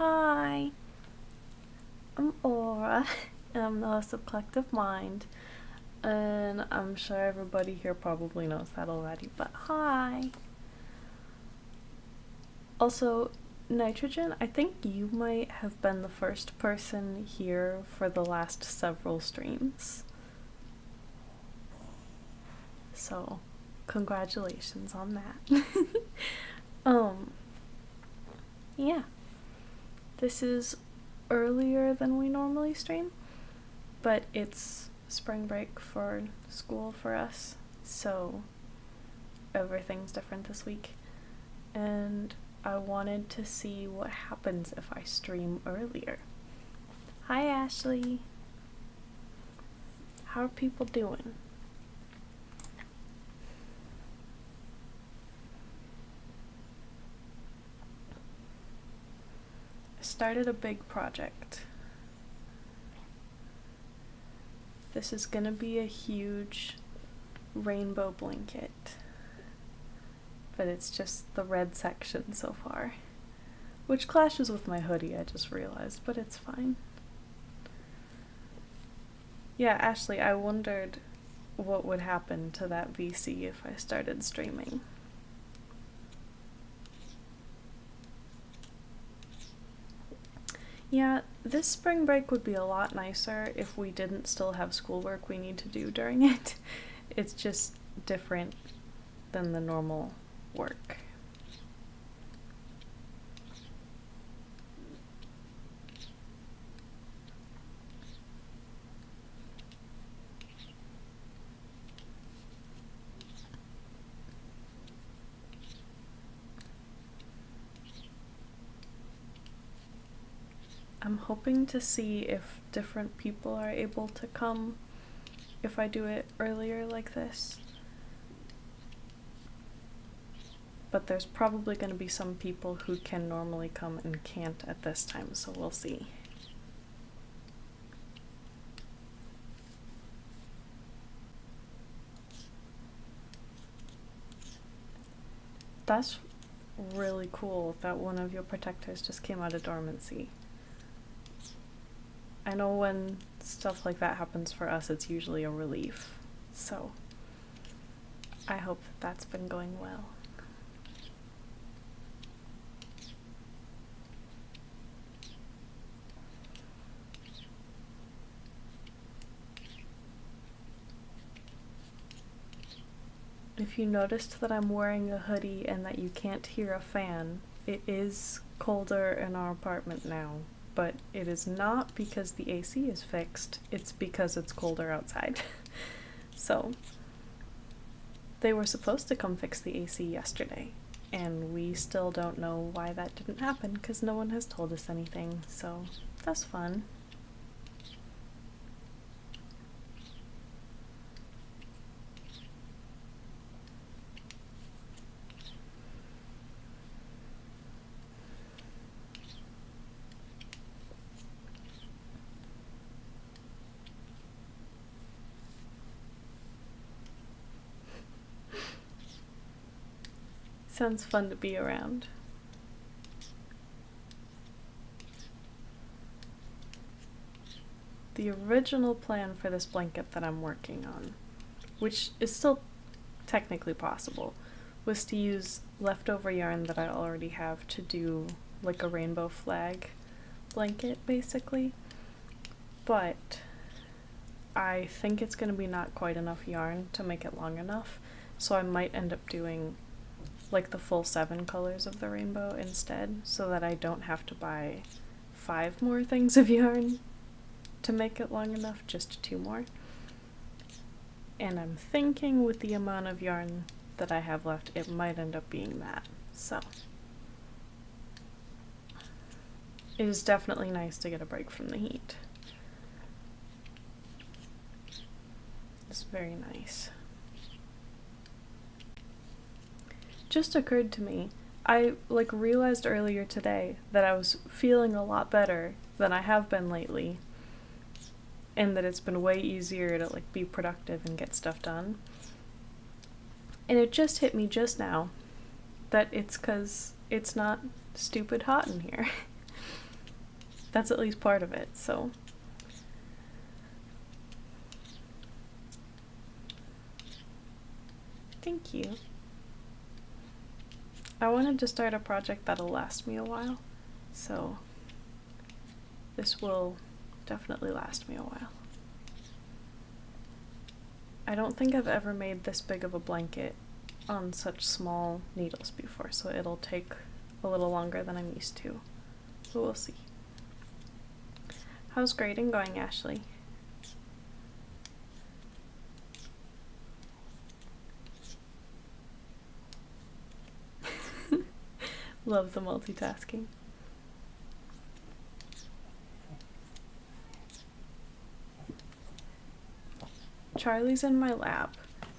Hi, I'm Aura, and I'm the host of Collective Mind, and I'm sure everybody here probably knows that already, but hi! Also, Nitrogen, I think you might have been the first person here for the last several streams. So, congratulations on that. Yeah. This is earlier than we normally stream, but it's spring break for school for us, so everything's different this week. And I wanted to see what happens if I stream earlier. Hi, Ashley. How are people doing? I started a big project. This is gonna be a huge rainbow blanket, but it's just the red section so far, which clashes with my hoodie, I just realized, but it's fine. Yeah, Ashley, I wondered what would happen to that VC if I started streaming. Yeah, this spring break would be a lot nicer if we didn't still have schoolwork we need to do during it. It's just different than the normal work. I'm hoping to see if different people are able to come if I do it earlier like this. But there's probably going to be some people who can normally come and can't at this time, so we'll see. That's really cool that one of your protectors just came out of dormancy. I know when stuff like that happens for us, it's usually a relief, so I hope that that's been going well. If you noticed that I'm wearing a hoodie and that you can't hear a fan, it is colder in our apartment now, but it is not because the AC is fixed, it's because it's colder outside. So, they were supposed to come fix the AC yesterday, and we still don't know why that didn't happen because no one has told us anything, so that's fun. Sounds fun to be around. The original plan for this blanket that I'm working on, which is still technically possible, was to use leftover yarn that I already have to do like a rainbow flag blanket, basically. But I think it's going to be not quite enough yarn to make it long enough, so I might end up doing like the full 7 colors of the rainbow instead, so that I don't have to buy 5 more things of yarn to make it long enough, just 2 more. And I'm thinking with the amount of yarn that I have left, it might end up being that, so. It is definitely nice to get a break from the heat. It's very nice. Just occurred to me, I realized earlier today that I was feeling a lot better than I have been lately, and that it's been way easier to be productive and get stuff done. And it just hit me just now that it's 'cause it's not stupid hot in here. That's at least part of it, so. Thank you. I wanted to start a project that'll last me a while, so this will definitely last me a while. I don't think I've ever made this big of a blanket on such small needles before, so it'll take a little longer than I'm used to, but we'll see. How's grading going, Ashley? Love the multitasking. Charlie's in my lab.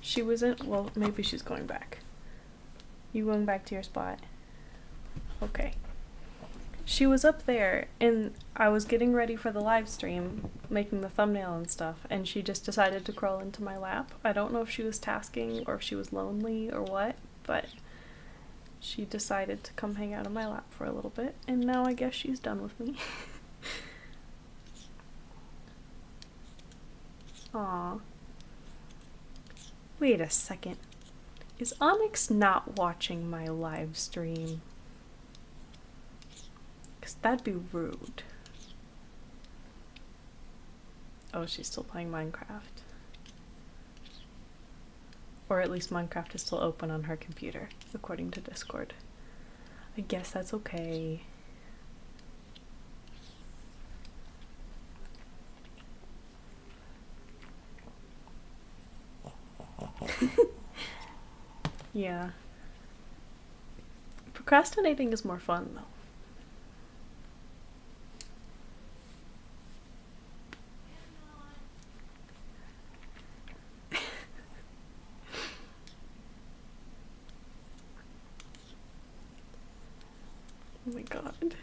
She was in, well, maybe she's going back. You going back to your spot? Okay. She was up there, and I was getting ready for the live stream, making the thumbnail and stuff, and she just decided to crawl into my lap. I don't know if she was tasking or if she was lonely or what, but she decided to come hang out in my lap for a little bit, and now I guess she's done with me. Aww. Wait a second. Is Onyx not watching my live stream? Because that'd be rude. Oh, she's still playing Minecraft. Or at least Minecraft is still open on her computer, according to Discord. I guess that's okay. Yeah. Procrastinating is more fun, though. Oh my god.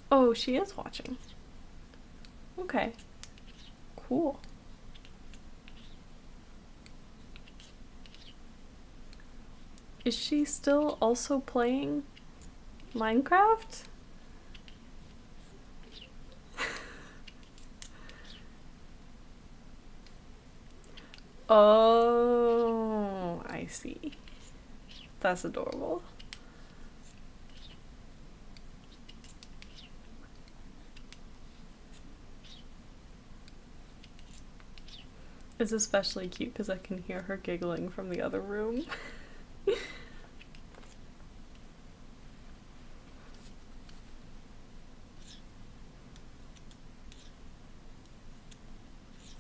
Oh, she is watching. Okay. Cool. Is she still also playing Minecraft? Oh, I see. That's adorable. It's especially cute because I can hear her giggling from the other room.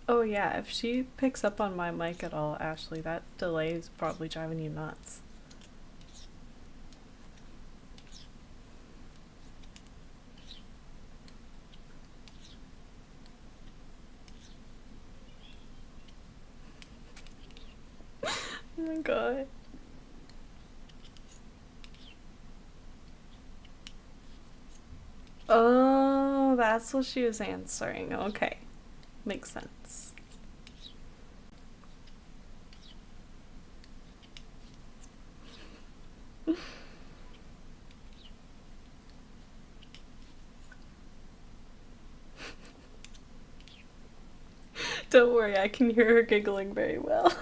Oh yeah, if she picks up on my mic at all, Ashley, that delay is probably driving you nuts. Oh my god. Oh, that's what she was answering. Okay. Makes sense. Don't worry, I can hear her giggling very well.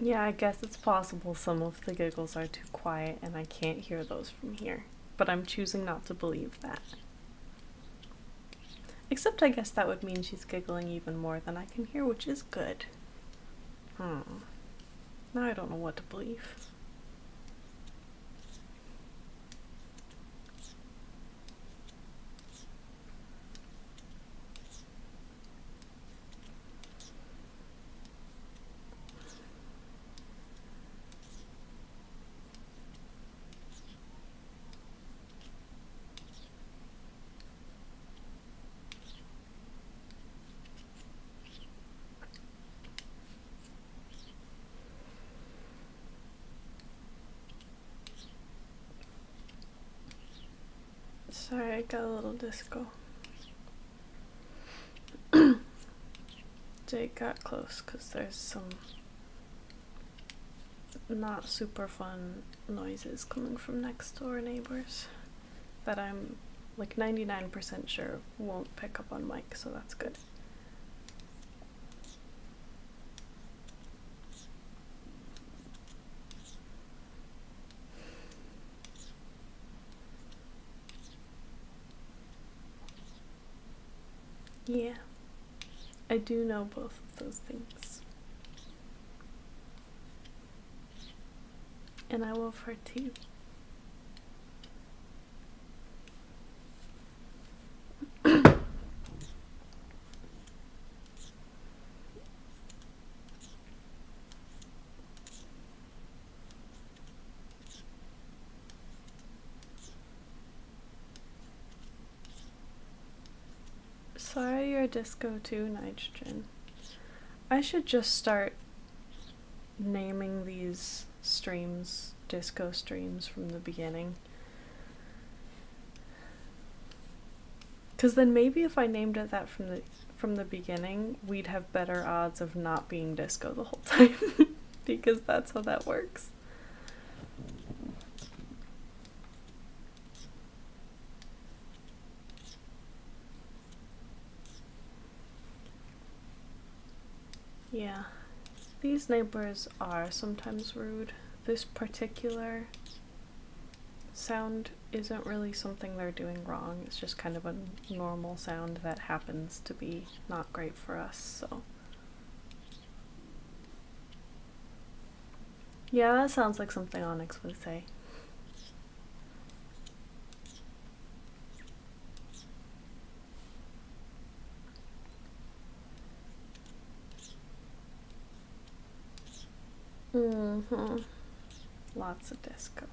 Yeah, I guess it's possible some of the giggles are too quiet and I can't hear those from here. But I'm choosing not to believe that. Except I guess that would mean she's giggling even more than I can hear, which is good. Now I don't know what to believe. Sorry, I got a little disco. Jade got close because there's some not super fun noises coming from next door neighbors that I'm like 99% sure won't pick up on mic, so that's good. Yeah, I do know both of those things. And I love her too. Sorry, you're disco too, Nitrogen. I should just start naming these streams disco streams from the beginning. Because then maybe if I named it that from the beginning, we'd have better odds of not being disco the whole time. Because that's how that works. Yeah, these neighbors are sometimes rude. This particular sound isn't really something they're doing wrong. It's just kind of a normal sound that happens to be not great for us, so. Yeah, that sounds like something Onyx would say. Mm-hmm. Lots of disco.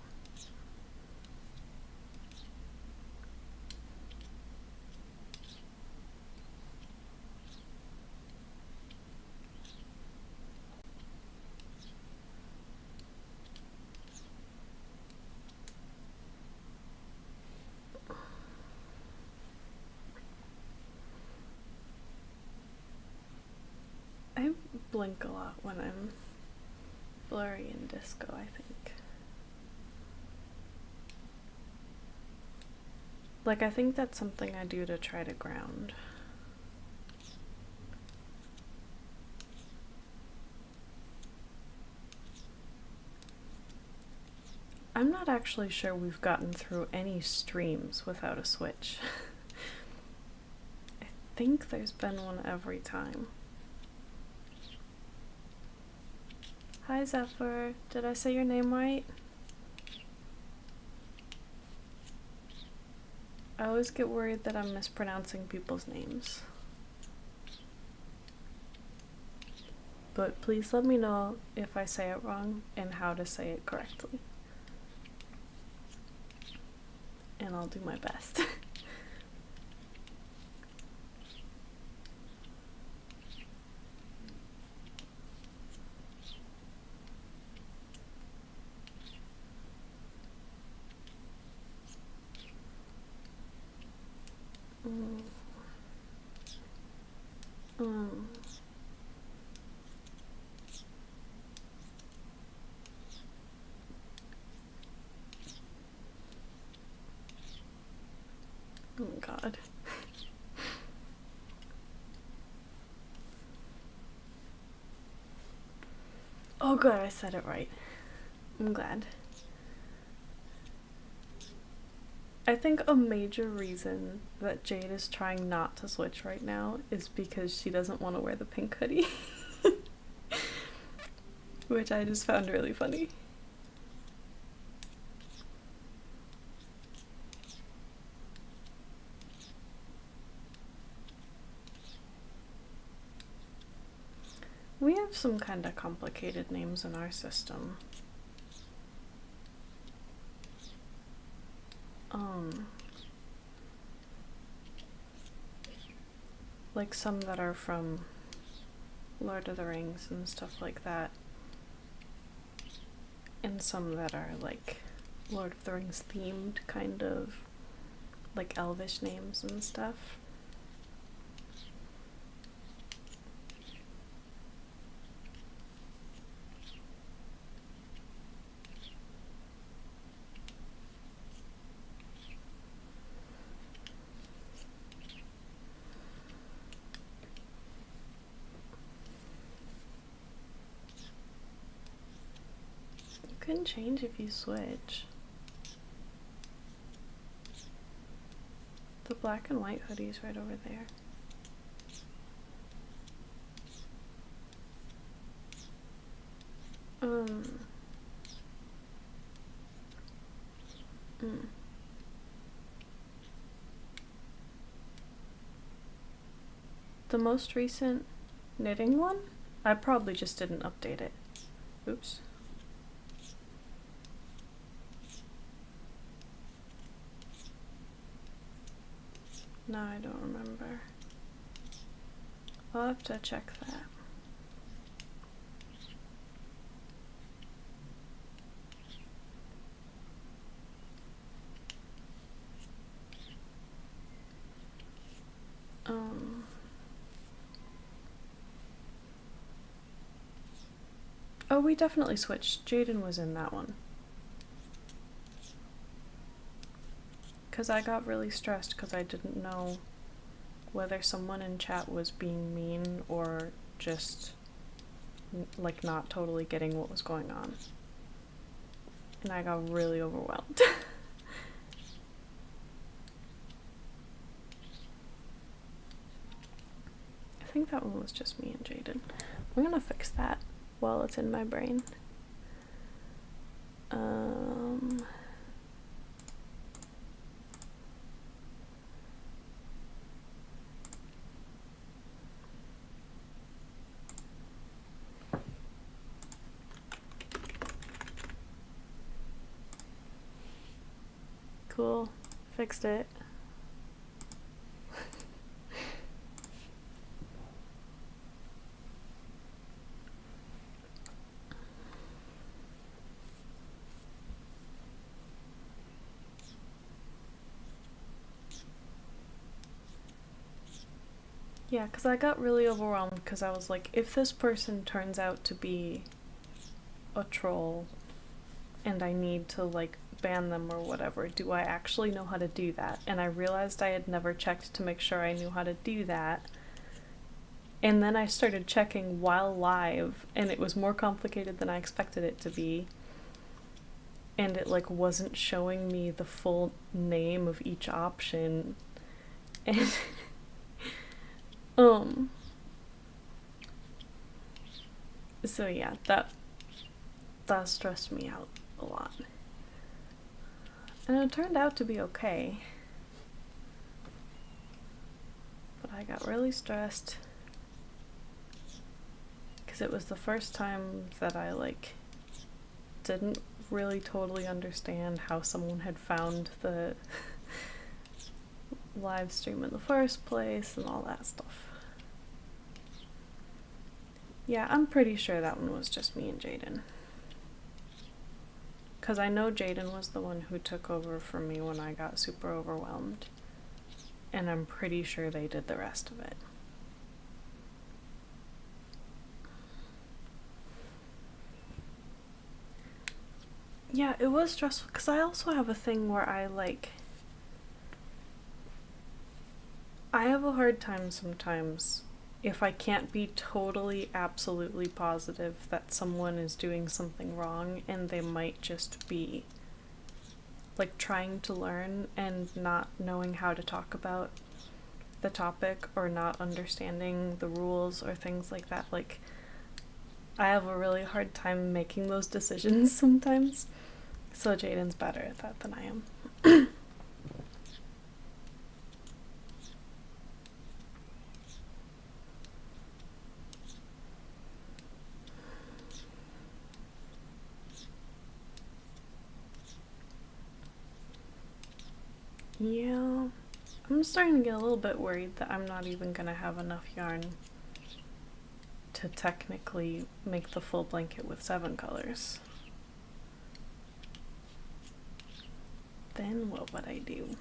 I blink a lot when I'm blurry and disco, I think. Like, I think that's something I do to try to ground. I'm not actually sure we've gotten through any streams without a switch. I think there's been one every time. Hi Zephyr, did I say your name right? I always get worried that I'm mispronouncing people's names. But please let me know if I say it wrong and how to say it correctly. And I'll do my best. Oh god. Oh good, I said it right. I'm glad. I think a major reason that Jade is trying not to switch right now is because she doesn't want to wear the pink hoodie. Which I just found really funny. We have some kind of complicated names in our system. Like some that are from Lord of the Rings and stuff like that. And some that are like Lord of the Rings themed, kind of. like elvish names and stuff. You can change if you switch. The black and white hoodie's right over there. The most recent knitting one? I probably just didn't update it. Oops. No, I don't remember. I'll have to check that. Oh, we definitely switched. Jaden was in that one. Because I got really stressed because I didn't know whether someone in chat was being mean or just like not totally getting what was going on. And I got really overwhelmed. I think that one was just me and Jaden. I'm gonna fix that while it's in my brain. Cool. Fixed it. Yeah, because I got really overwhelmed because I was like, if this person turns out to be a troll and I need to like ban them or whatever, do I actually know how to do that? And I realized I had never checked to make sure I knew how to do that. And then I started checking while live and it was more complicated than I expected it to be. And it like wasn't showing me the full name of each option. And so yeah, that stressed me out a lot. And it turned out to be okay. But I got really stressed because it was the first time that I like didn't really totally understand how someone had found the live stream in the first place and all that stuff. Yeah, I'm pretty sure that one was just me and Jaden. Because I know Jaden was the one who took over for me when I got super overwhelmed. And I'm pretty sure they did the rest of it. Yeah, it was stressful because I also have a thing where I have a hard time sometimes if I can't be totally absolutely positive that someone is doing something wrong and they might just be like trying to learn and not knowing how to talk about the topic or not understanding the rules or things like that. Like, I have a really hard time making those decisions sometimes. So Jaden's better at that than I am. Yeah, I'm starting to get a little bit worried that I'm not even gonna have enough yarn to technically make the full blanket with 7 colors. Then what would I do?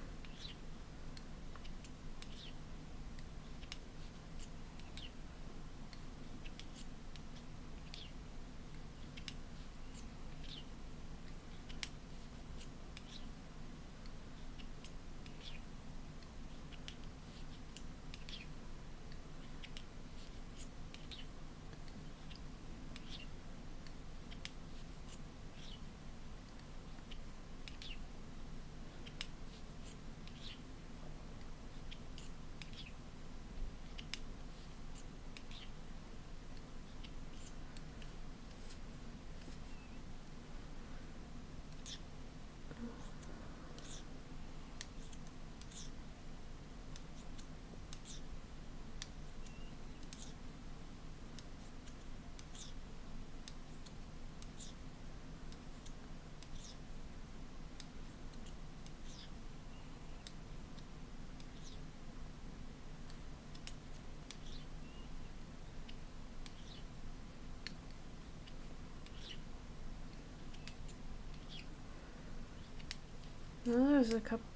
Now there's a couple.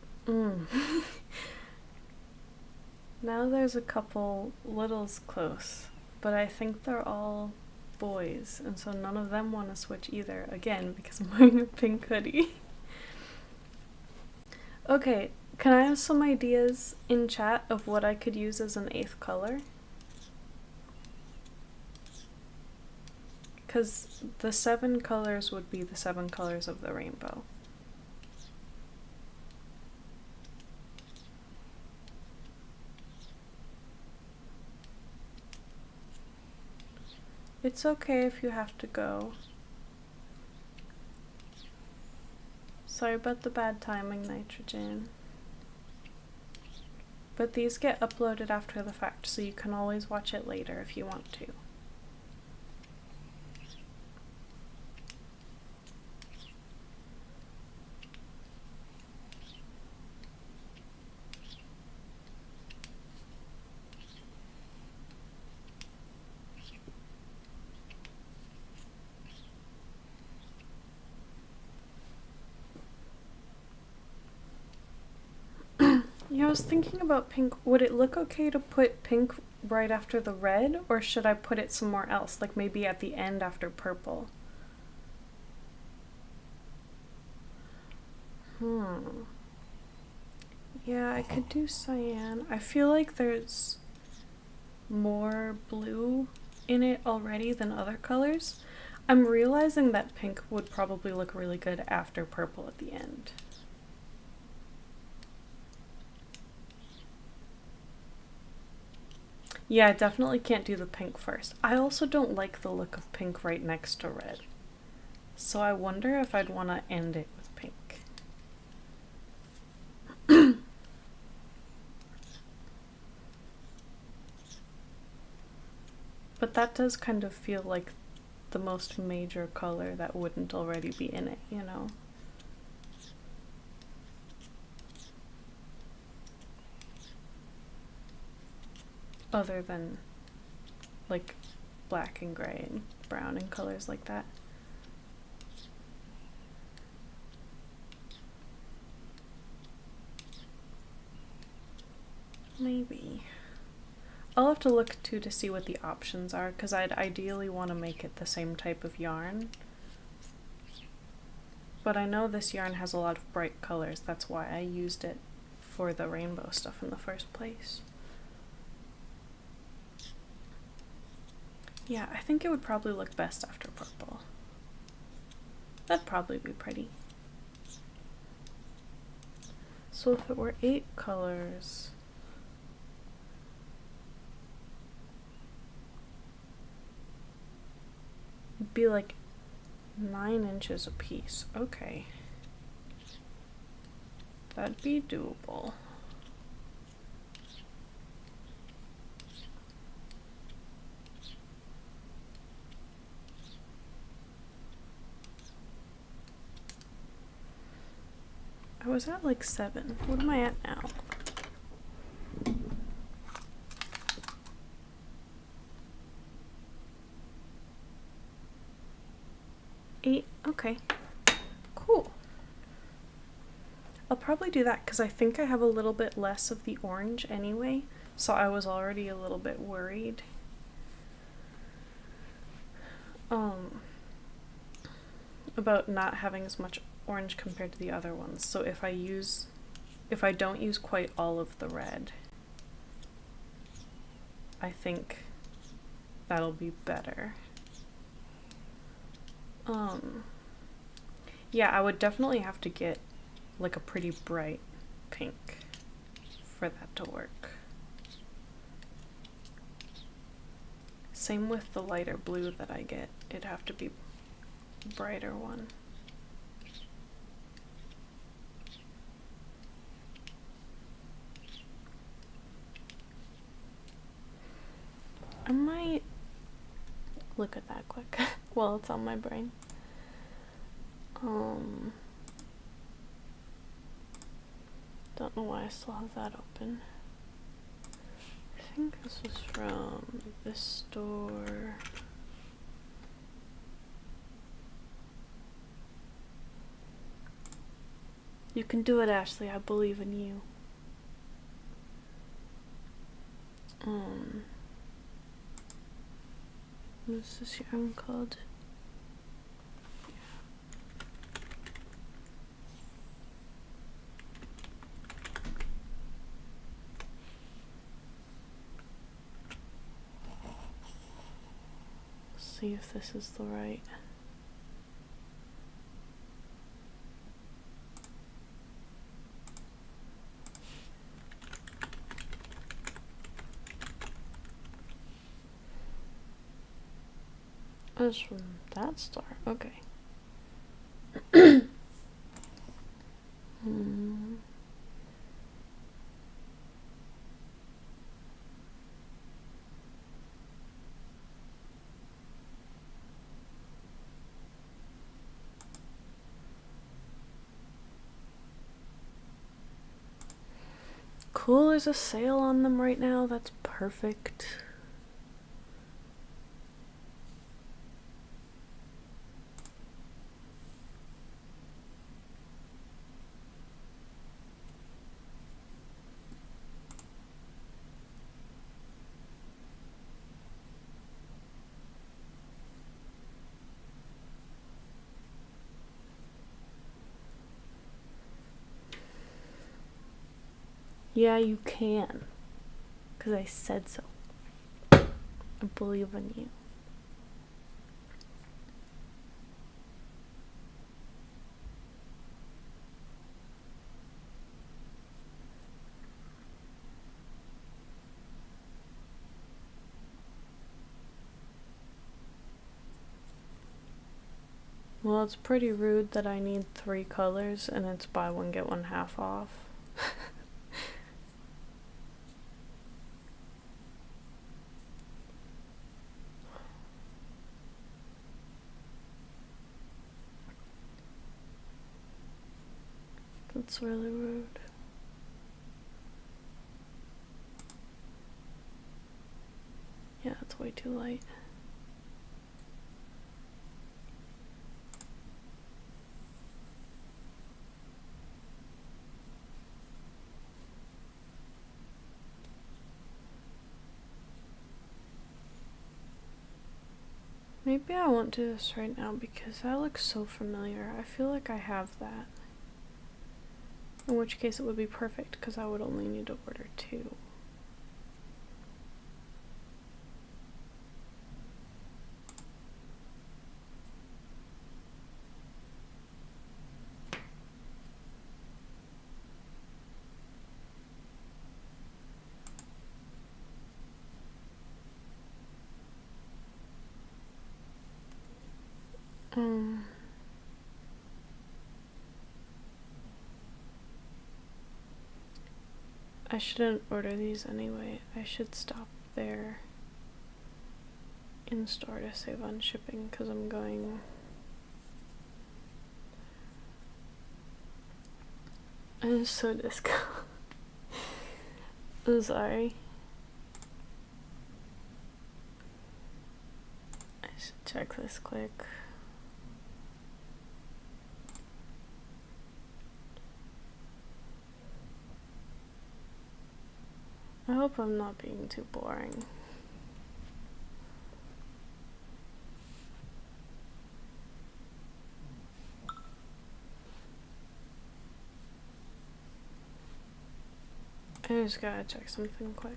Now there's a couple littles close, but I think they're all boys, and so none of them want to switch either. Again, because I'm wearing a pink hoodie. Okay, can I have some ideas in chat of what I could use as an 8th color? Because the 7 colors would be the 7 colors of the rainbow. It's okay if you have to go. Sorry about the bad timing, Nitrogen. But these get uploaded after the fact, so you can always watch it later if you want to. Yeah, I was thinking about pink. Would it look okay to put pink right after the red, or should I put it somewhere else, like maybe at the end after purple? Yeah, I could do cyan. I feel like there's more blue in it already than other colors. I'm realizing that pink would probably look really good after purple at the end. Yeah, I definitely can't do the pink first. I also don't like the look of pink right next to red. So I wonder if I'd want to end it with pink. But that does kind of feel like the most major color that wouldn't already be in it, you know? Other than like black and gray and brown and colors like that. Maybe. I'll have to look too to see what the options are, because I'd ideally want to make it the same type of yarn. But I know this yarn has a lot of bright colors, that's why I used it for the rainbow stuff in the first place. Yeah, I think it would probably look best after purple. That'd probably be pretty. So if it were 8 colors, it'd be like 9 inches a piece. Okay. That'd be doable. I was at like 7. What am I at now? 8. Okay. Cool. I'll probably do that because I think I have a little bit less of the orange anyway, so I was already a little bit worried. About not having as much orange compared to the other ones. So if I don't use quite all of the red, I think that'll be better. Yeah, I would definitely have to get like a pretty bright pink for that to work. Same with the lighter blue that I get. It'd have to be a brighter one. I might look at that quick while it's on my brain. Don't know why I still have that open. I think this was from this store. You can do it, Ashley. I believe in you. What's this yarn called? See if this is the right. That's from that star. Okay. Cool, there's a sale on them right now. That's perfect. Yeah, you can. 'Cause I said so. I believe in you. Well, it's pretty rude that I need 3 colors and it's buy one get one half off. That's really rude. Yeah, it's way too light. Maybe I won't do this right now because that looks so familiar. I feel like I have that. In which case it would be perfect because I would only need to order 2. I shouldn't order these anyway. I should stop there in store to save on shipping because I'm going. I'm so disco. I'm sorry. I should check this quick. I hope I'm not being too boring. I just gotta check something quick.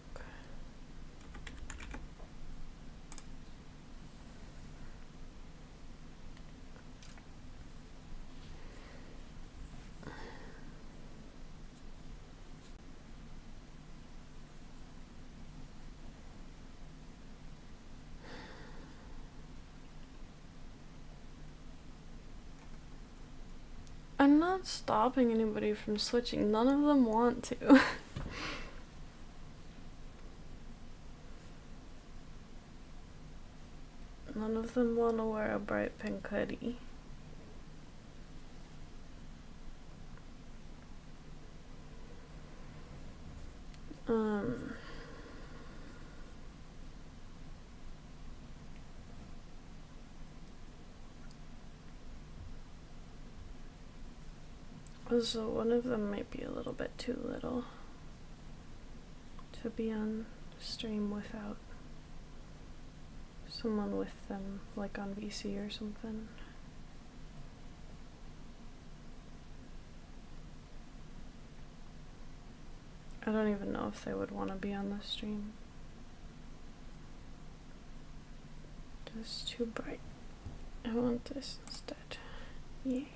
I'm not stopping anybody from switching. None of them want to. None of them want to wear a bright pink hoodie. So one of them might be a little bit too little to be on stream without someone with them, like on VC or something. I don't even know if they would want to be on the stream. It's too bright. I want this instead. Yay.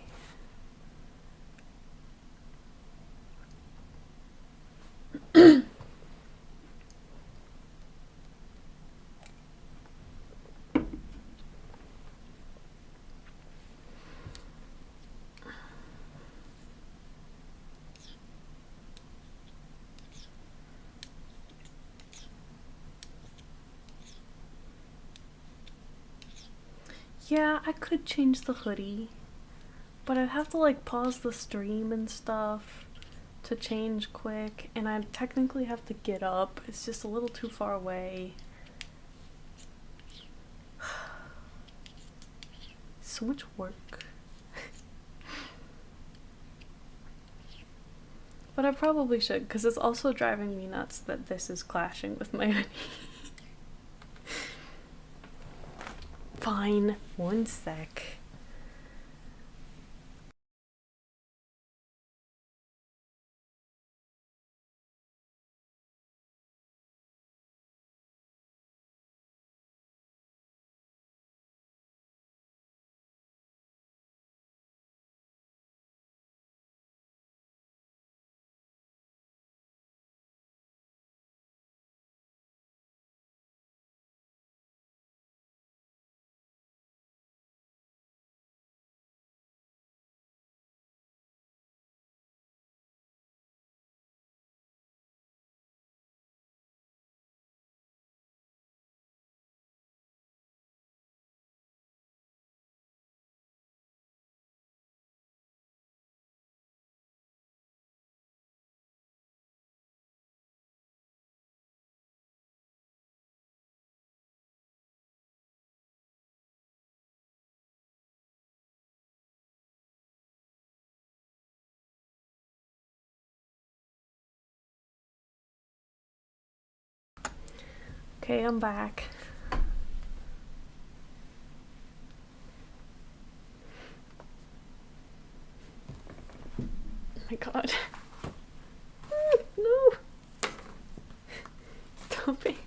Yeah, I could change the hoodie, but I'd have to like pause the stream and stuff to change quick, and I'd technically have to get up. It's just a little too far away. So much work. But I probably should, because it's also driving me nuts that this is clashing with my hoodie. Fine, one sec. Okay, I'm back. Oh my god. No! Stop it.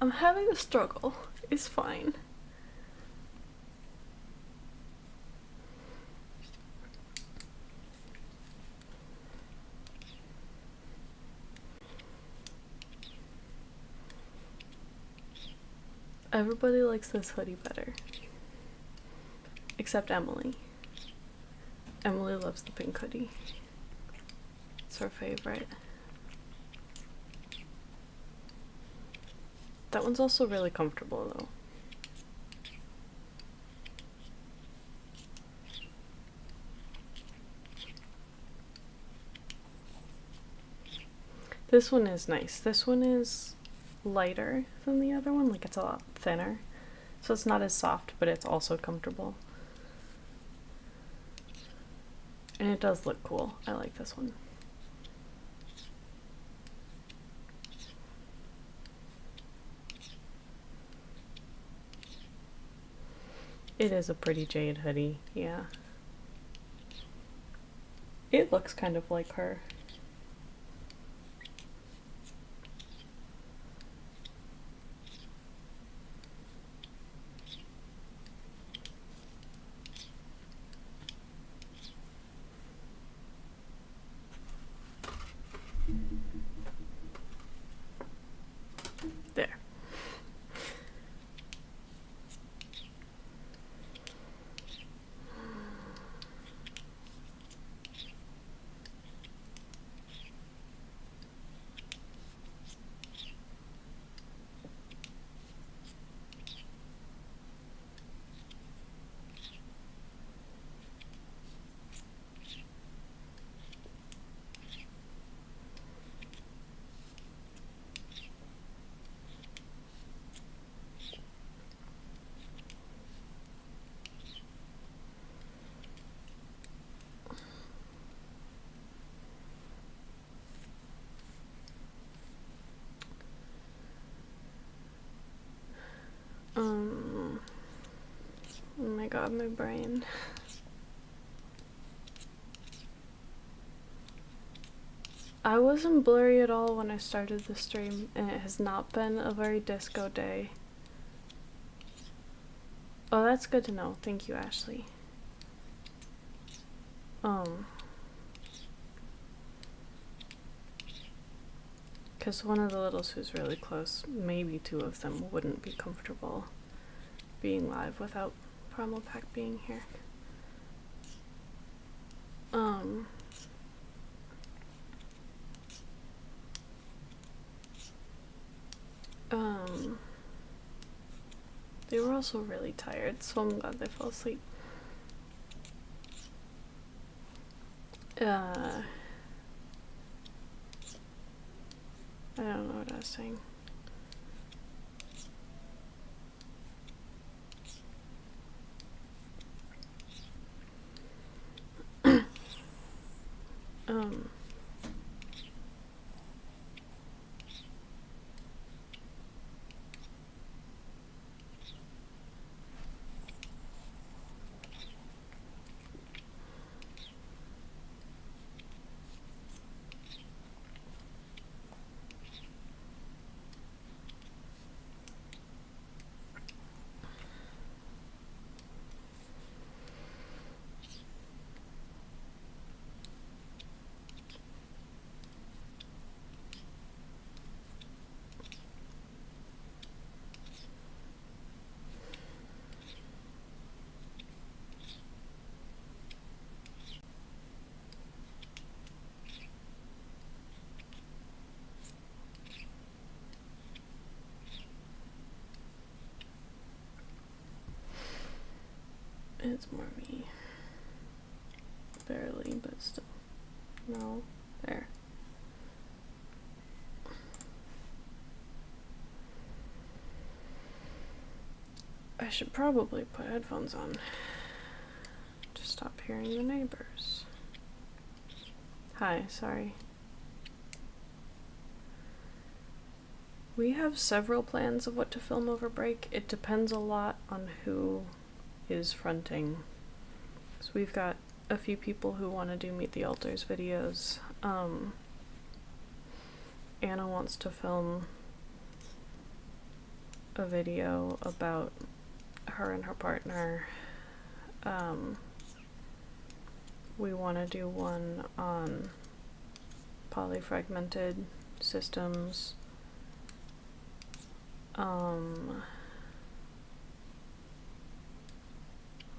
I'm having a struggle. It's fine. Everybody likes this hoodie better. Except Emily. Emily loves the pink hoodie. It's her favorite. That one's also really comfortable though. This one is nice. This one is lighter than the other one, like it's a lot thinner. So it's not as soft, but it's also comfortable. And it does look cool. I like this one. It is a pretty Jade hoodie, yeah. It looks kind of like her. There. god, my brain. I wasn't blurry at all when I started the stream, and it has not been a very disco day. Oh, that's good to know. Thank you, Ashley. Because one of the littles who's really close, maybe two of them, wouldn't be comfortable being live without Primal Pack being here. They were also really tired, so I'm glad they fell asleep. I don't know what I was saying. It's more me. Barely, but still. No. There. I should probably put headphones on to stop hearing the neighbors. Hi, sorry. We have several plans of what to film over break. It depends a lot on who is fronting. So we've got a few people who want to do Meet the Altars videos. Anna wants to film a video about her and her partner. We want to do one on polyfragmented systems.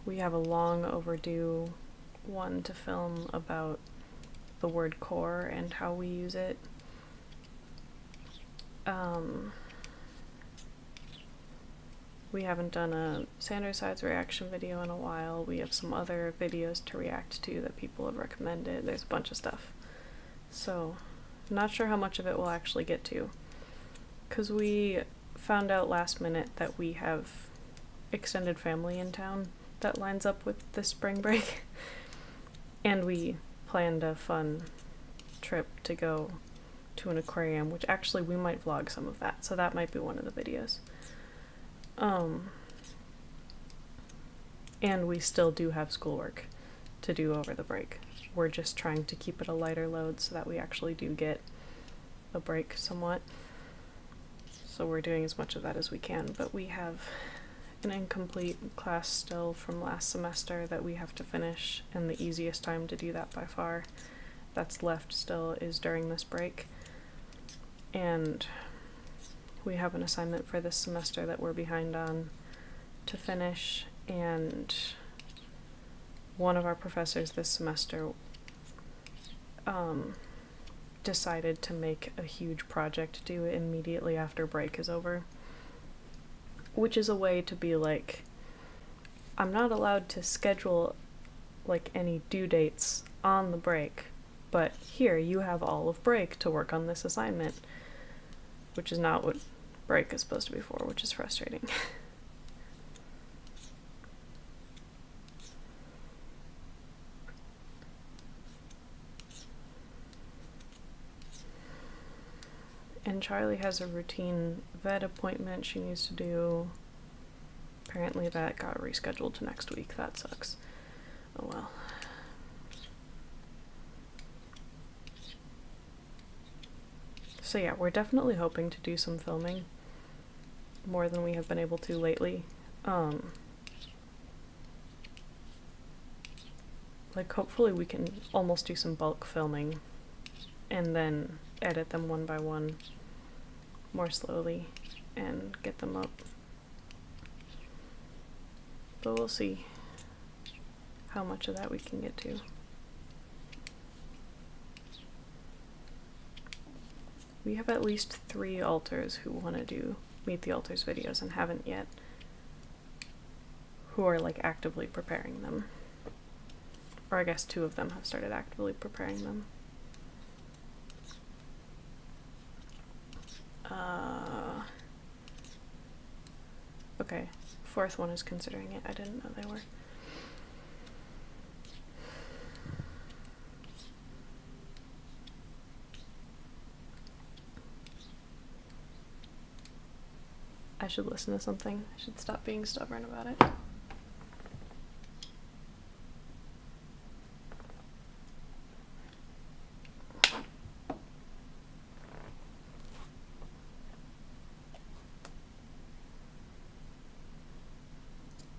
We have a long overdue one to film about the word core and how we use it. We haven't done a Sanderside's reaction video in a while. We have some other videos to react to that people have recommended. There's a bunch of stuff. So, I'm not sure how much of it we'll actually get to. Because we found out last minute that we have extended family in town that lines up with the spring break. And we planned a fun trip to go to an aquarium, which actually we might vlog some of that, so that might be one of the videos. And we still do have schoolwork to do over the break. We're just trying to keep it a lighter load so that we actually do get a break somewhat. So we're doing as much of that as we can, but we have an incomplete class still from last semester that we have to finish, and the easiest time to do that by far that's left still is during this break. And we have an assignment for this semester that we're behind on to finish, and one of our professors this semester decided to make a huge project due immediately after break is over. Which is a way to be like, I'm not allowed to schedule like any due dates on the break, but here you have all of break to work on this assignment, which is not what break is supposed to be for, which is frustrating. And Charlie has a routine vet appointment she needs to do. apparently that got rescheduled to next week. That sucks. Oh well. So yeah, we're definitely hoping to do some filming. More than we have been able to lately. Like, hopefully we can almost do some bulk filming and then edit them one by one more slowly and get them up. But we'll see how much of that we can get to. We have at least 3 alters who want to do Meet the Alters videos and haven't yet, who are like actively preparing them. Or I guess 2 of them have started actively preparing them. Okay, 4th one is considering it. I didn't know they were. I should listen to something. I should stop being stubborn about it.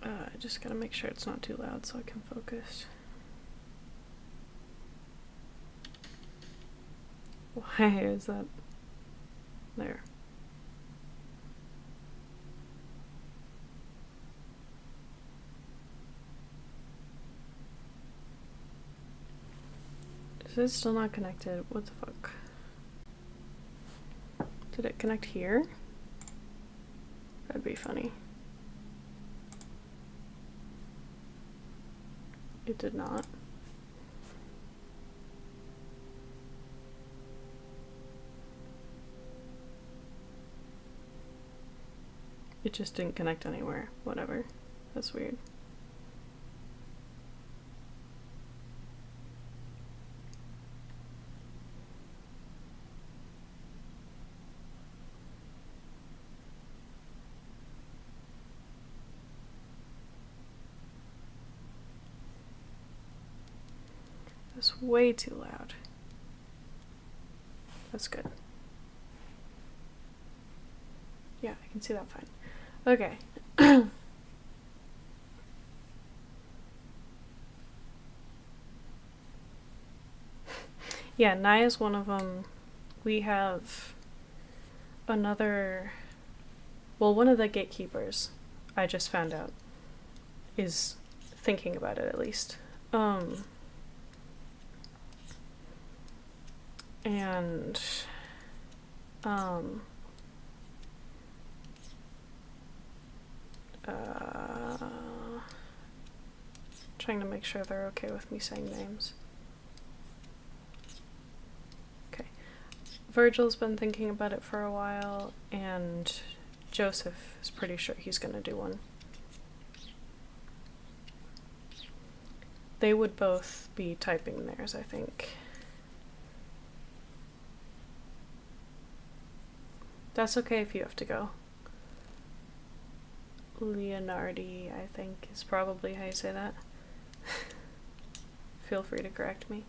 I just gotta make sure it's not too loud so I can focus. Why is that there? Is it still not connected? What the fuck? Did it connect here? That'd be funny. It did not. It just didn't connect anywhere. Whatever. That's weird. That's way too loud. That's good. Yeah, I can see that fine. Okay. Yeah, Naya's one of them. We have another... Well, one of the gatekeepers, I just found out, is thinking about it at least. And trying to make sure they're okay with me saying names. Okay. Virgil's been thinking about it for a while, and Joseph is pretty sure he's gonna do one. They would both be typing theirs, I think. That's okay if you have to go. Leonardi, I think, is probably how you say that. Feel free to correct me.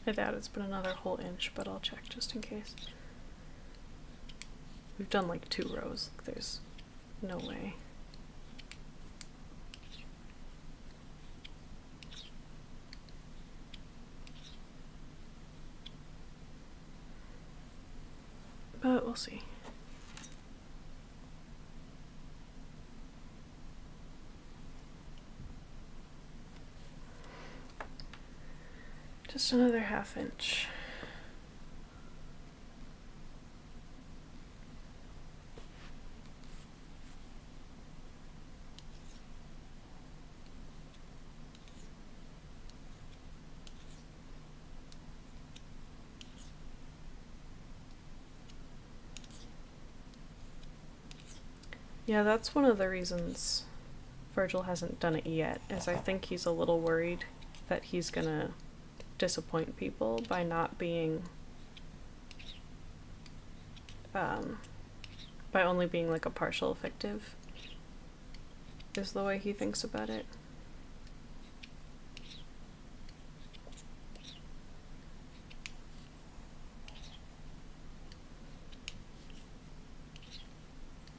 I doubt it's been another whole inch, but I'll check just in case. We've done like 2 rows. There's no way. But we'll see. Just another 1/2 inch. Yeah, that's one of the reasons Virgil hasn't done it yet, is I think he's a little worried that he's gonna disappoint people by not being, by only being like a partial fictive, is the way he thinks about it.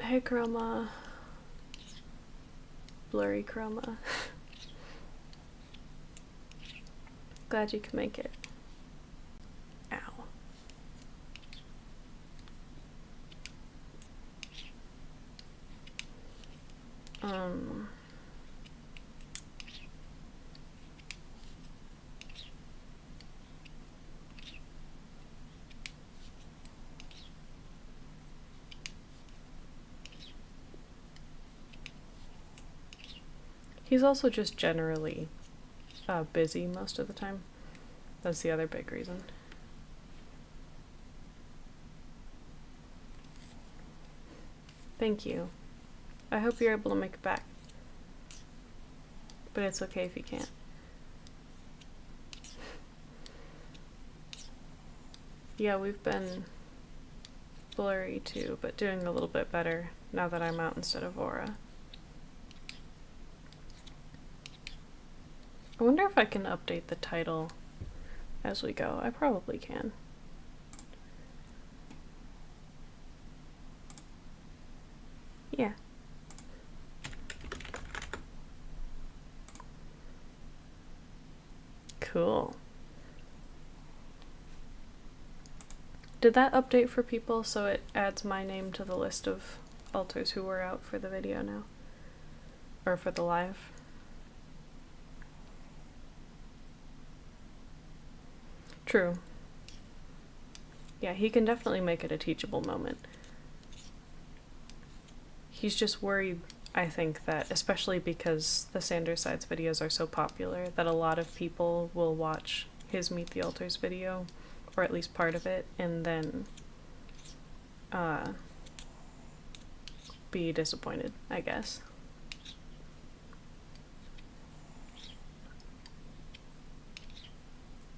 Hey Chroma. Blurry Chroma. Glad you could make it. Ow. He's also just generally busy most of the time. That's the other big reason. Thank you. I hope you're able to make it back. But it's okay if you can't. Yeah, we've been blurry too, but doing a little bit better now that I'm out instead of Aura. I wonder if I can update the title as we go. I probably can. Yeah. Cool. Did that update for people so it adds my name to the list of alters who were out for the video now? Or for the live? True. Yeah, he can definitely make it a teachable moment. He's just worried, I think, that, especially because the Sandersides videos are so popular, that a lot of people will watch his Meet the Alters video, or at least part of it, and then be disappointed, I guess.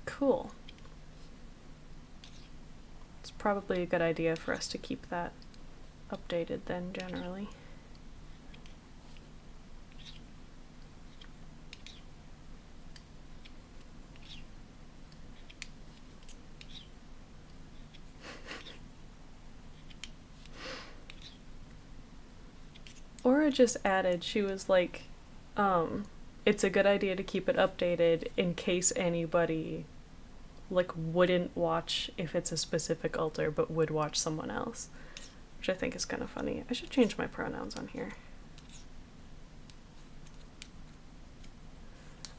Cool. It's probably a good idea for us to keep that updated then, generally. Aura just added, she was like, it's a good idea to keep it updated in case anybody like wouldn't watch if it's a specific alter but would watch someone else, which I think is kind of funny. I should change my pronouns on here.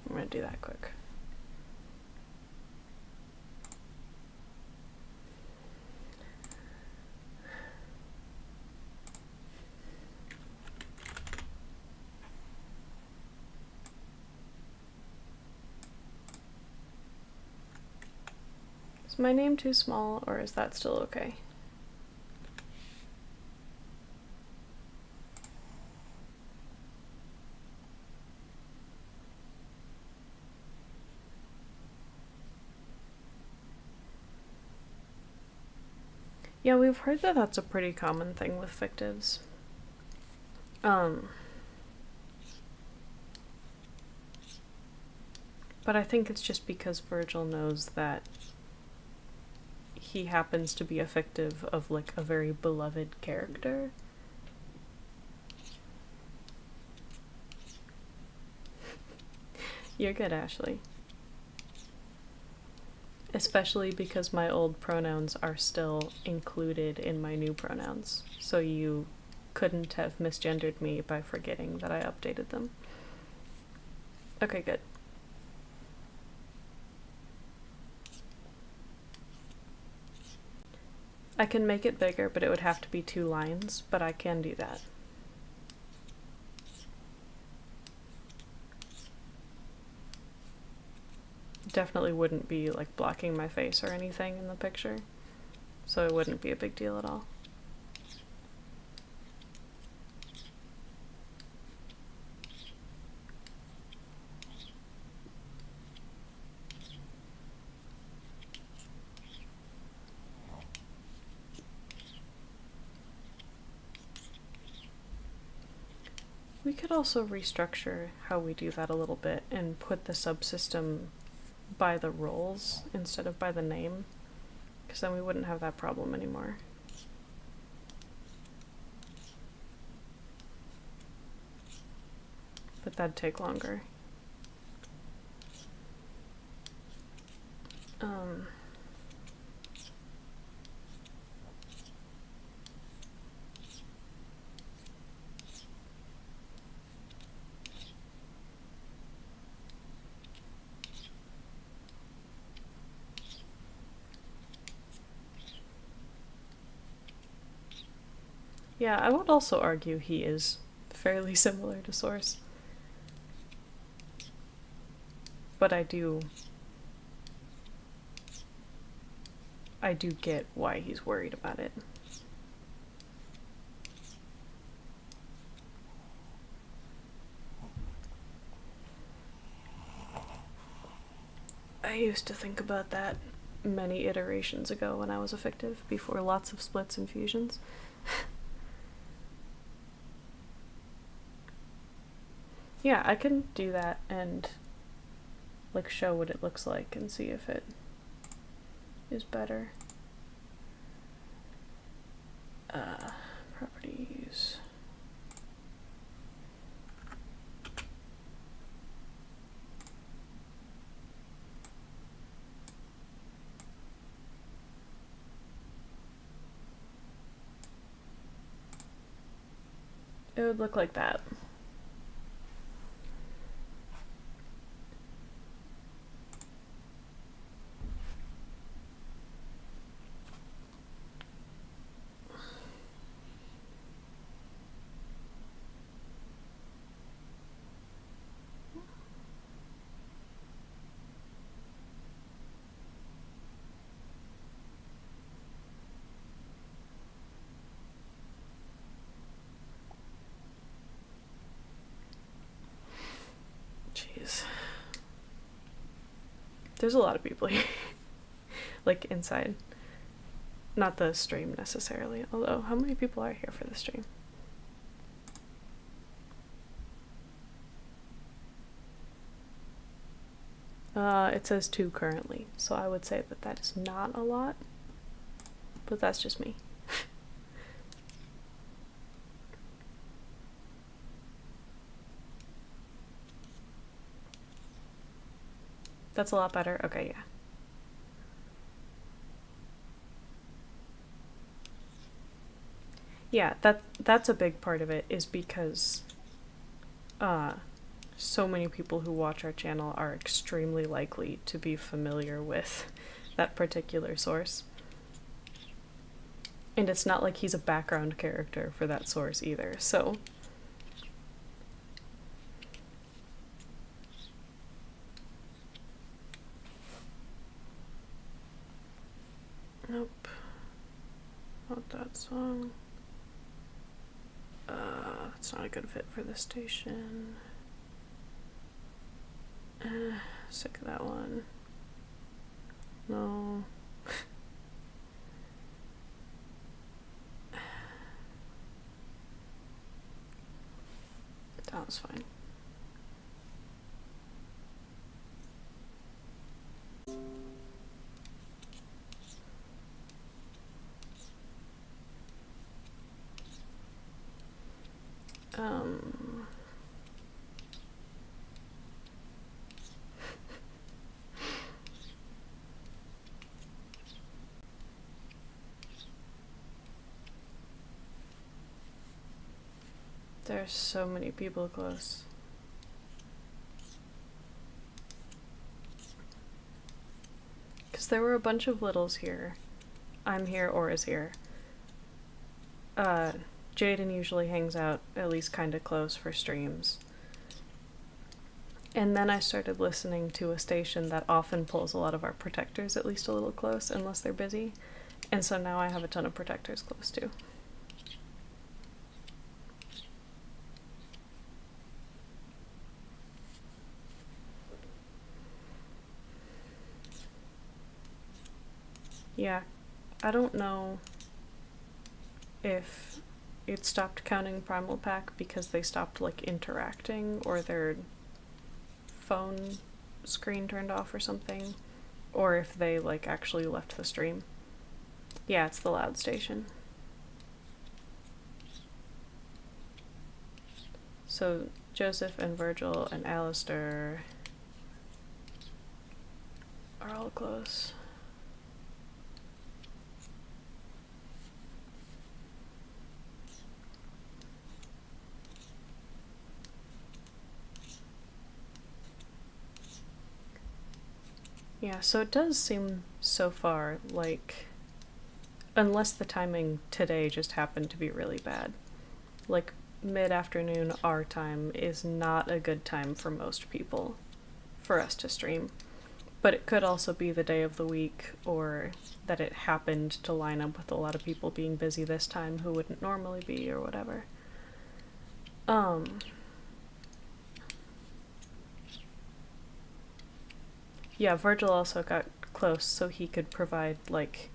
I'm gonna do that quick. Is my name too small, or is that still okay? Yeah, we've heard that that's a pretty common thing with fictives. But I think it's just because Virgil knows that he happens to be a fictive of like a very beloved character. You're good, Ashley. Especially because my old pronouns are still included in my new pronouns, so you couldn't have misgendered me by forgetting that I updated them. Okay, good. I can make it bigger, but it would have to be 2 lines, but I can do that. Definitely wouldn't be like blocking my face or anything in the picture, so it wouldn't be a big deal at all. We could also restructure how we do that a little bit and put the subsystem by the roles instead of by the name, because then we wouldn't have that problem anymore. But that'd take longer. Yeah, I would also argue he is fairly similar to Source. But I do get why he's worried about it. I used to think about that many iterations ago when I was effective, before lots of splits and fusions. Yeah, I can do that and like show what it looks like and see if it is better. Properties. It would look like that. Jeez. There's a lot of people here. Like inside. Not the stream necessarily, although how many people are here for the stream? It says 2 currently, so I would say that that is not a lot, but that's just me. That's a lot better. Okay, yeah. Yeah, that's a big part of it, is because so many people who watch our channel are extremely likely to be familiar with that particular source. And it's not like he's a background character for that source either, so... Nope. Not that song. That's not a good fit for this station. Sick of that one. No. That was fine. There's so many people close. Because there were a bunch of littles here. I'm here, or is here. Jaden usually hangs out at least kinda close for streams. And then I started listening to a station that often pulls a lot of our protectors at least a little close, unless they're busy. And so now I have a ton of protectors close too. Yeah, I don't know if it stopped counting Primal Pack because they stopped like interacting or their phone screen turned off or something, or if they like actually left the stream. Yeah, it's the loud station. So Joseph and Virgil and Alistair are all close. Yeah, so it does seem so far like, unless the timing today just happened to be really bad, like mid-afternoon our time is not a good time for most people for us to stream. But it could also be the day of the week, or that it happened to line up with a lot of people being busy this time who wouldn't normally be, or whatever. Yeah, Virgil also got close so he could provide, like,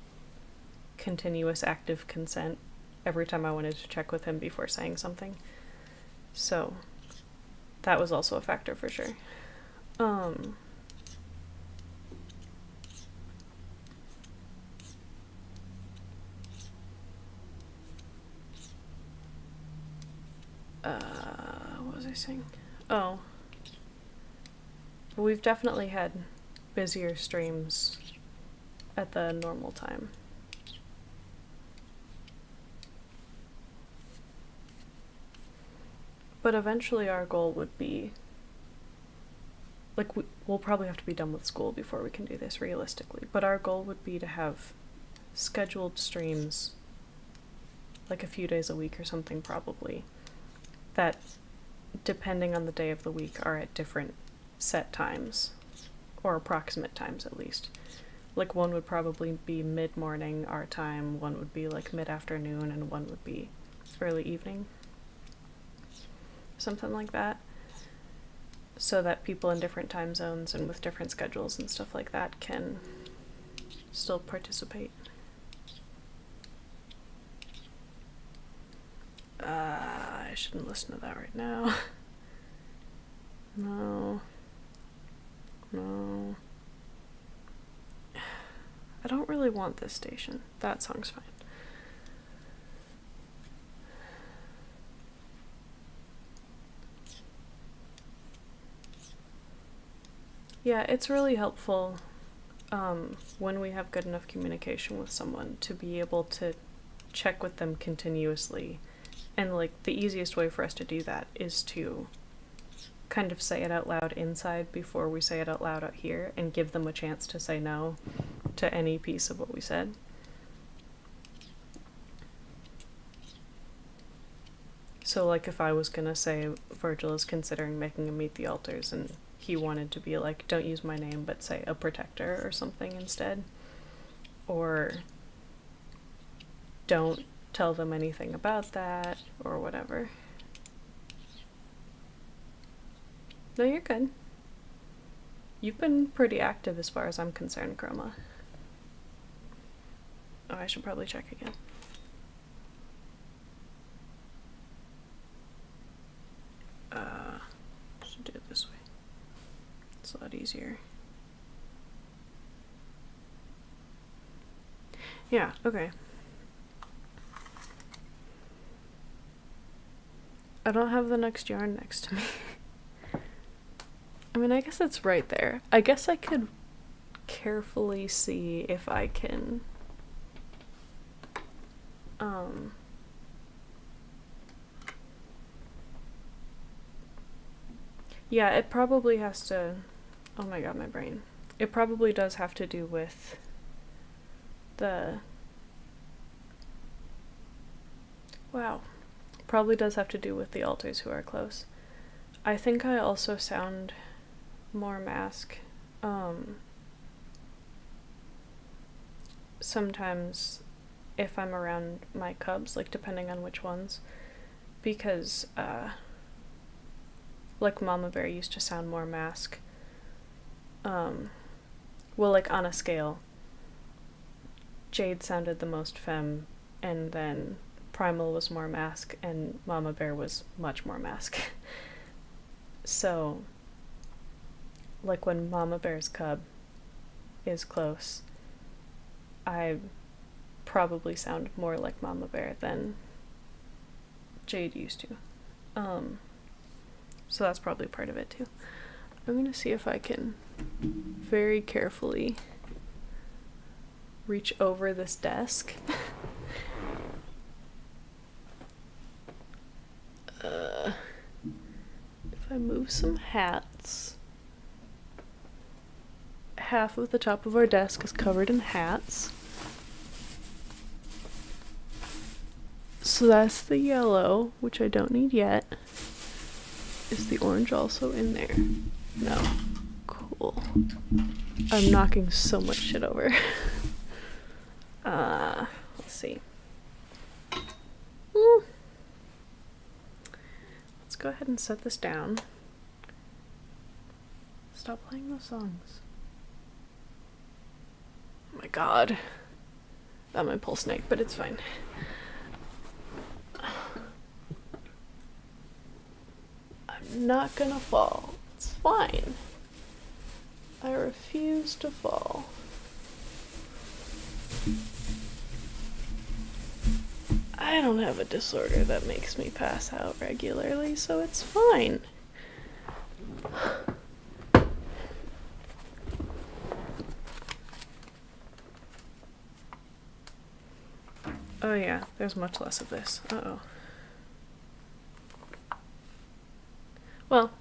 continuous active consent every time I wanted to check with him before saying something. So, that was also a factor for sure. What was I saying? Oh. We've definitely had busier streams at the normal time. But eventually our goal would be, like, we'll probably have to be done with school before we can do this realistically, but our goal would be to have scheduled streams like a few days a week or something, probably, that, depending on the day of the week, are at different set times, or approximate times at least. Like, one would probably be mid-morning our time, one would be like mid-afternoon, and one would be early evening. Something like that. So that people in different time zones and with different schedules and stuff like that can still participate. I shouldn't listen to that right now. No. I don't really want this station. That song's fine. Yeah, it's really helpful when we have good enough communication with someone to be able to check with them continuously. And, like, the easiest way for us to do that is to kind of say it out loud inside before we say it out loud out here, and give them a chance to say no to any piece of what we said. So, like, if I was gonna say Virgil is considering making a Meet the Altars, and he wanted to be like, don't use my name, but say a protector or something instead. Or don't tell them anything about that, or whatever. No, you're good. You've been pretty active as far as I'm concerned, Chroma. Oh, I should probably check again. Should do it this way. It's a lot easier. Yeah, okay. I don't have the next yarn next to me. I mean, I guess it's right there. I guess I could carefully see if I can yeah, it probably has to, oh my god, my brain. It probably does have to do with probably does have to do with the altars who are close. I think I also sound more mask. Sometimes if I'm around my cubs, like, depending on which ones, because like Mama Bear used to sound more mask. Well, like, on a scale, Jade sounded the most femme, and then Primal was more mask and Mama Bear was much more mask. So, like when Mama Bear's cub is close, I probably sound more like Mama Bear than Jade used to. So that's probably part of it too. I'm gonna see if I can very carefully reach over this desk. If I move some hats, half of the top of our desk is covered in hats. So that's the yellow, which I don't need yet. Is the orange also in there? No. Cool. I'm knocking so much shit over. Let's see. Let's go ahead and set this down. Stop playing those songs. Oh my god. That might pull snake, but it's fine. I'm not gonna fall. It's fine. I refuse to fall. I don't have a disorder that makes me pass out regularly, so it's fine. Oh yeah, there's much less of this. Uh-oh. Well,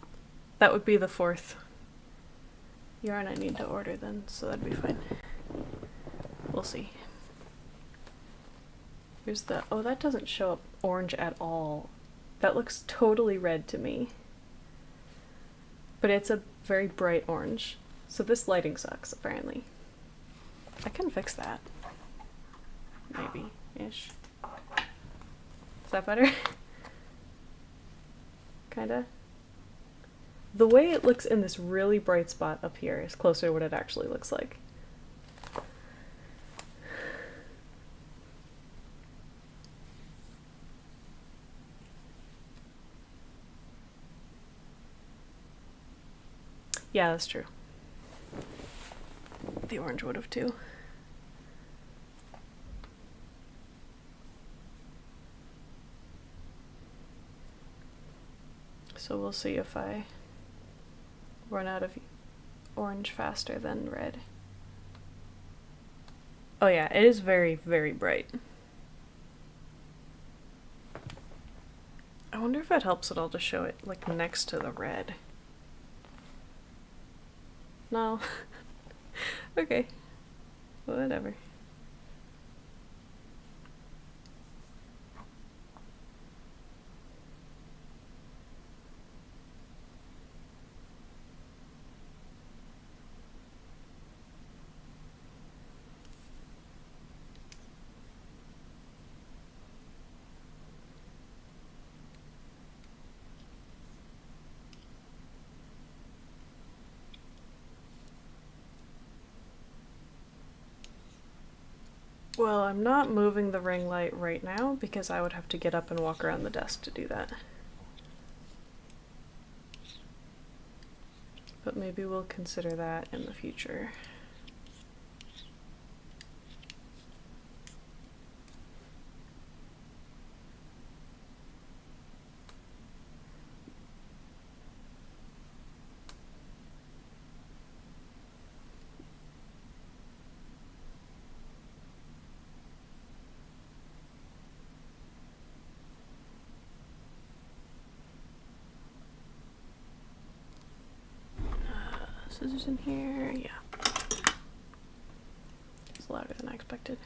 that would be the 4th yarn I need to order then, so that'd be fine. We'll see. Here's the... oh, that doesn't show up orange at all. That looks totally red to me. But it's a very bright orange. So this lighting sucks, apparently. I can fix that. Maybe-ish. Is that better? Kinda? The way it looks in this really bright spot up here is closer to what it actually looks like. Yeah, that's true. The orange would have too. So we'll see if I run out of orange faster than red. Oh yeah, it is very, very bright. I wonder if it helps at all to show it like next to the red. No. Okay. Whatever. Well, I'm not moving the ring light right now because I would have to get up and walk around the desk to do that. But maybe we'll consider that in the future. Scissors in here, yeah. It's louder than I expected.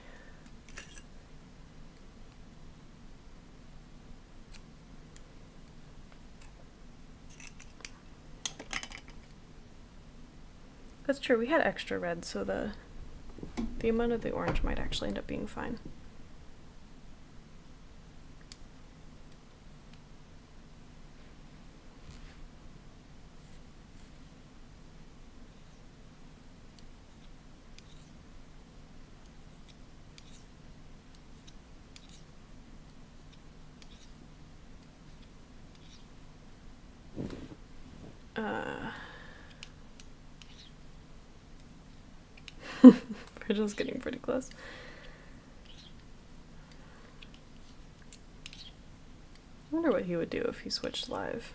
That's true, we had extra red, so the amount of the orange might actually end up being fine. Virgil's getting pretty close. I wonder what he would do if he switched live.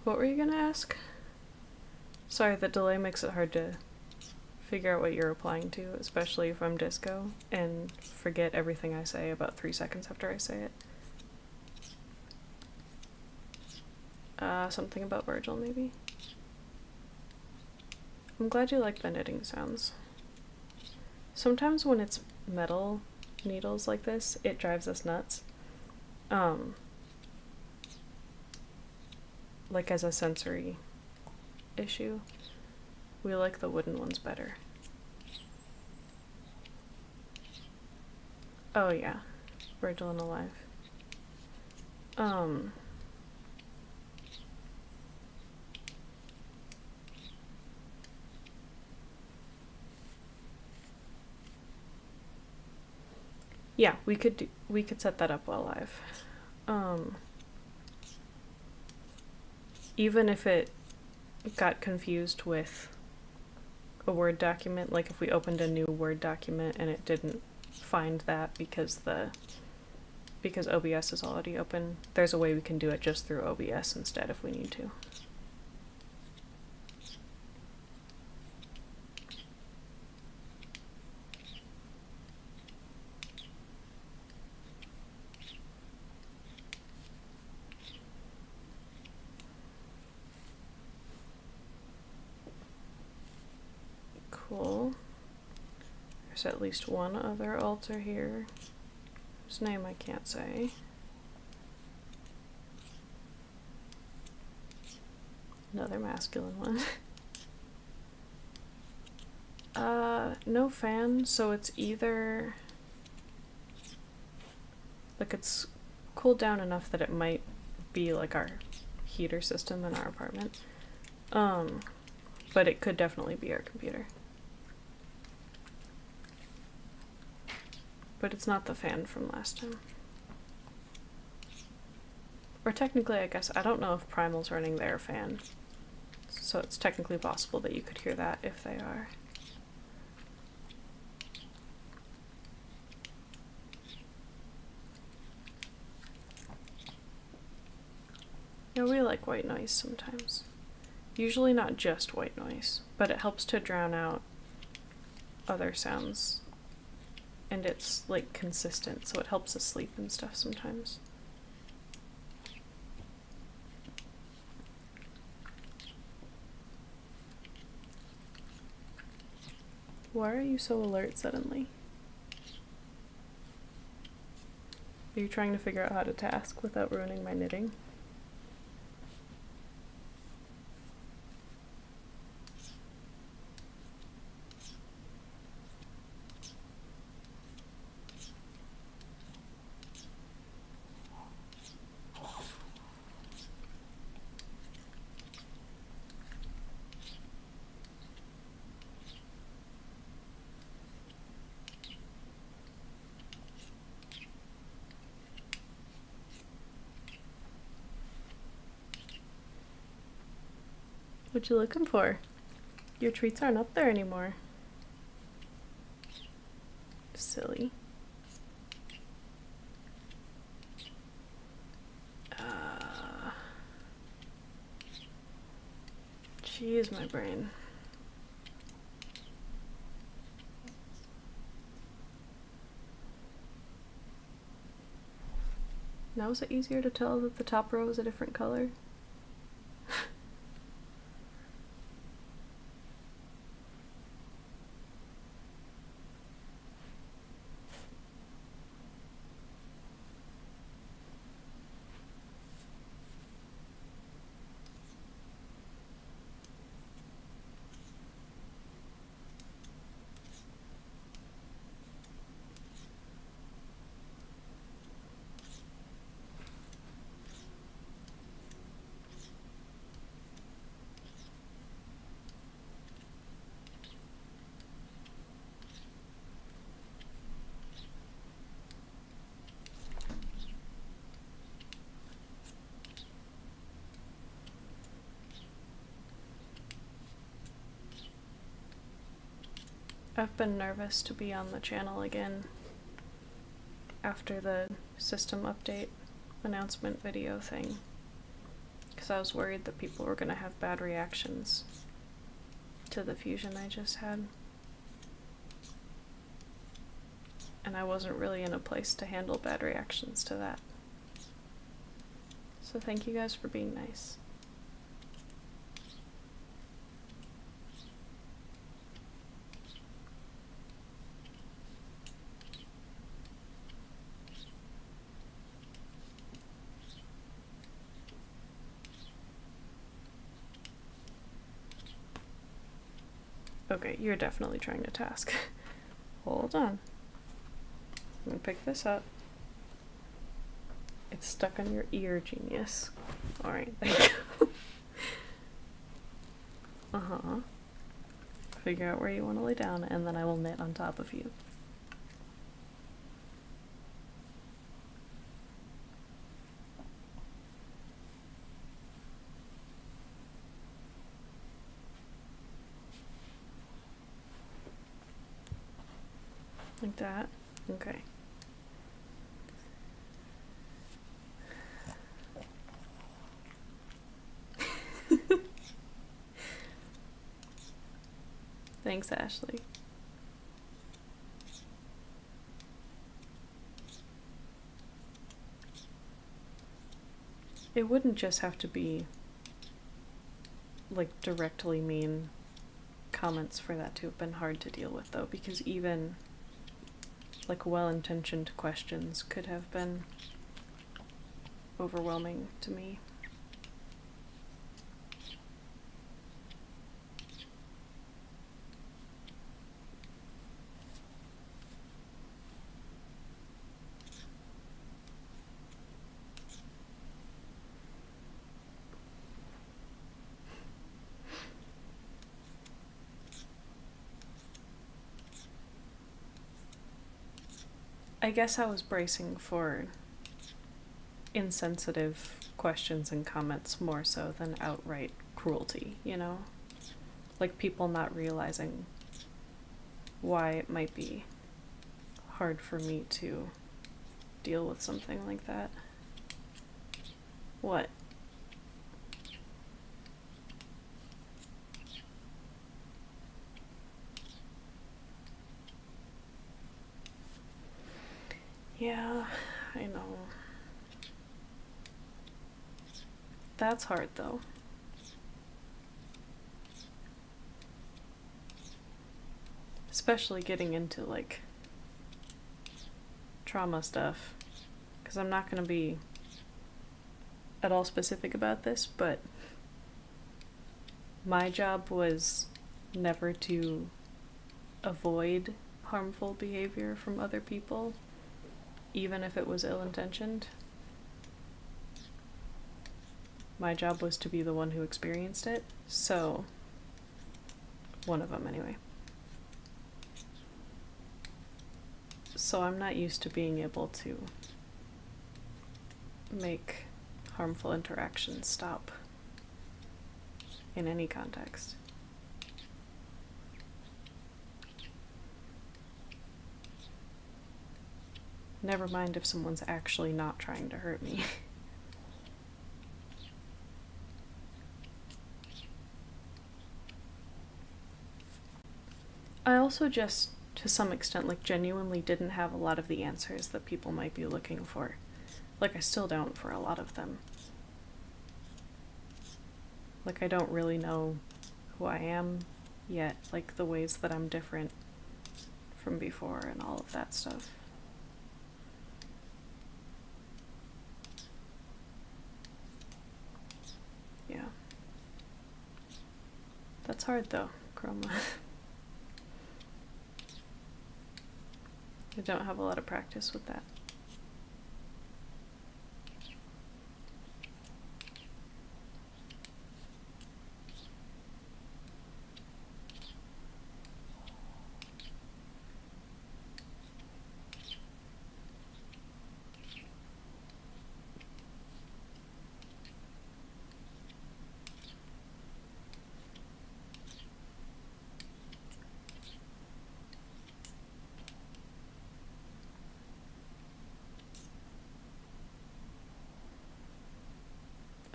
What were you gonna ask? Sorry, the delay makes it hard to figure out what you're replying to, especially if I'm disco, and forget everything I say about 3 seconds after I say it. Something about Virgil, maybe? I'm glad you like the knitting sounds. Sometimes when it's metal needles like this, it drives us nuts. Like as a sensory issue. We like the wooden ones better. Oh yeah, Virgil and Alive. Yeah, we could set that up while live. Even if it got confused with a Word document, like if we opened a new Word document and it didn't find that because OBS is already open, there's a way we can do it just through OBS instead if we need to. Cool. There's at least one other altar here, whose name I can't say. Another masculine one. No fan, so it's either like it's cooled down enough that it might be like our heater system in our apartment. But it could definitely be our computer. But it's not the fan from last time. Or technically, I guess, I don't know if Primal's running their fan. So it's technically possible that you could hear that if they are. Yeah, we like white noise sometimes. Usually not just white noise, but it helps to drown out other sounds. And it's like consistent, so it helps us sleep and stuff sometimes. Why are you so alert suddenly? Are you trying to figure out how to task without ruining my knitting? What you looking for? Your treats aren't up there anymore. Silly. Jeez, my brain. Now is it easier to tell that the top row is a different color? I've been nervous to be on the channel again after the system update announcement video thing, because I was worried that people were going to have bad reactions to the fusion I just had. And I wasn't really in a place to handle bad reactions to that. So thank you guys for being nice. Okay, you're definitely trying to task. Hold on. I'm gonna pick this up. It's stuck on your ear, genius. Alright, there you go. Uh-huh. Figure out where you want to lay down, and then I will knit on top of you. Like that? Okay. Thanks, Ashley. It wouldn't just have to be like directly mean comments for that to have been hard to deal with, though, because even like well-intentioned questions could have been overwhelming to me. I guess I was bracing for insensitive questions and comments more so than outright cruelty, you know? Like people not realizing why it might be hard for me to deal with something like that. What? Yeah, I know. That's hard, though. Especially getting into, like, trauma stuff. Because I'm not going to be at all specific about this, but my job was never to avoid harmful behavior from other people, even if it was ill-intentioned. My job was to be the one who experienced it, so one of them anyway. So I'm not used to being able to make harmful interactions stop in any context. Never mind if someone's actually not trying to hurt me. I also just, to some extent, like, genuinely didn't have a lot of the answers that people might be looking for. Like, I still don't for a lot of them. Like, I don't really know who I am yet, like, the ways that I'm different from before and all of that stuff. Yeah. That's hard, though, Chroma. I don't have a lot of practice with that.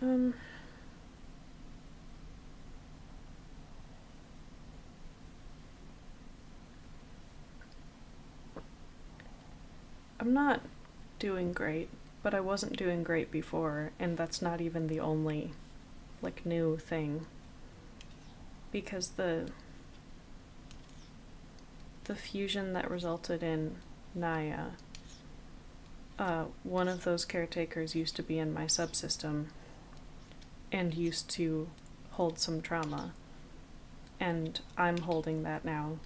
I'm not doing great, but I wasn't doing great before, and that's not even the only, like, new thing. Because the fusion that resulted in Naya, one of those caretakers used to be in my subsystem and used to hold some trauma, and I'm holding that now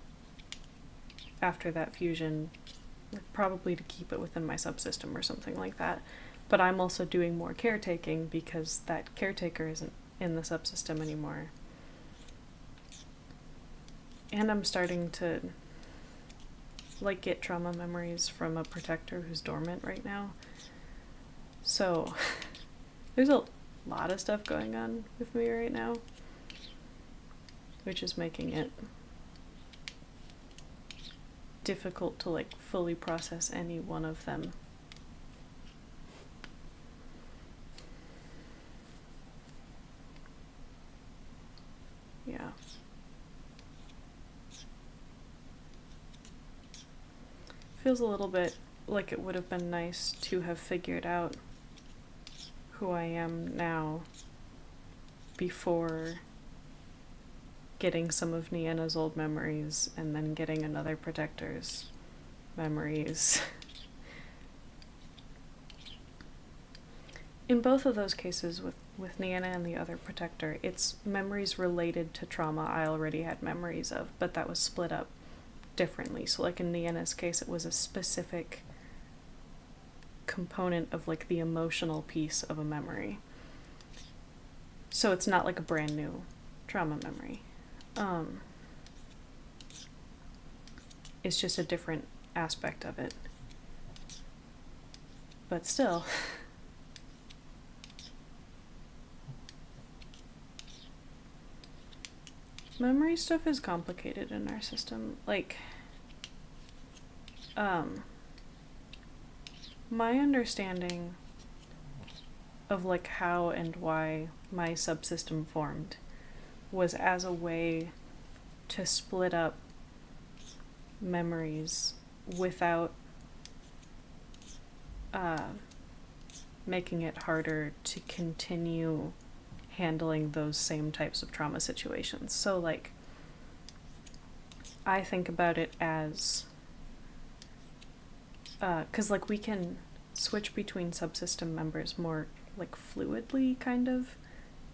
after that fusion, probably to keep it within my subsystem or something like that. But I'm also doing more caretaking because that caretaker isn't in the subsystem anymore. And I'm starting to, like, get trauma memories from a protector who's dormant right now. So there's a lot of stuff going on with me right now, which is making it difficult to, like, fully process any one of them. Yeah. Feels a little bit like it would have been nice to have figured out who I am now before getting some of Nienna's old memories and then getting another protector's memories. In both of those cases, with Nienna and the other protector, it's memories related to trauma I already had memories of, but that was split up differently. So, like, in Nienna's case, it was a specific component of, like, the emotional piece of a memory. So it's not like a brand new trauma memory. It's just a different aspect of it. But still. Memory stuff is complicated in our system. Like, my understanding of, like, how and why my subsystem formed was as a way to split up memories without making it harder to continue handling those same types of trauma situations. So, like, I think about it as, 'cause, like, we can switch between subsystem members more, like, fluidly, kind of,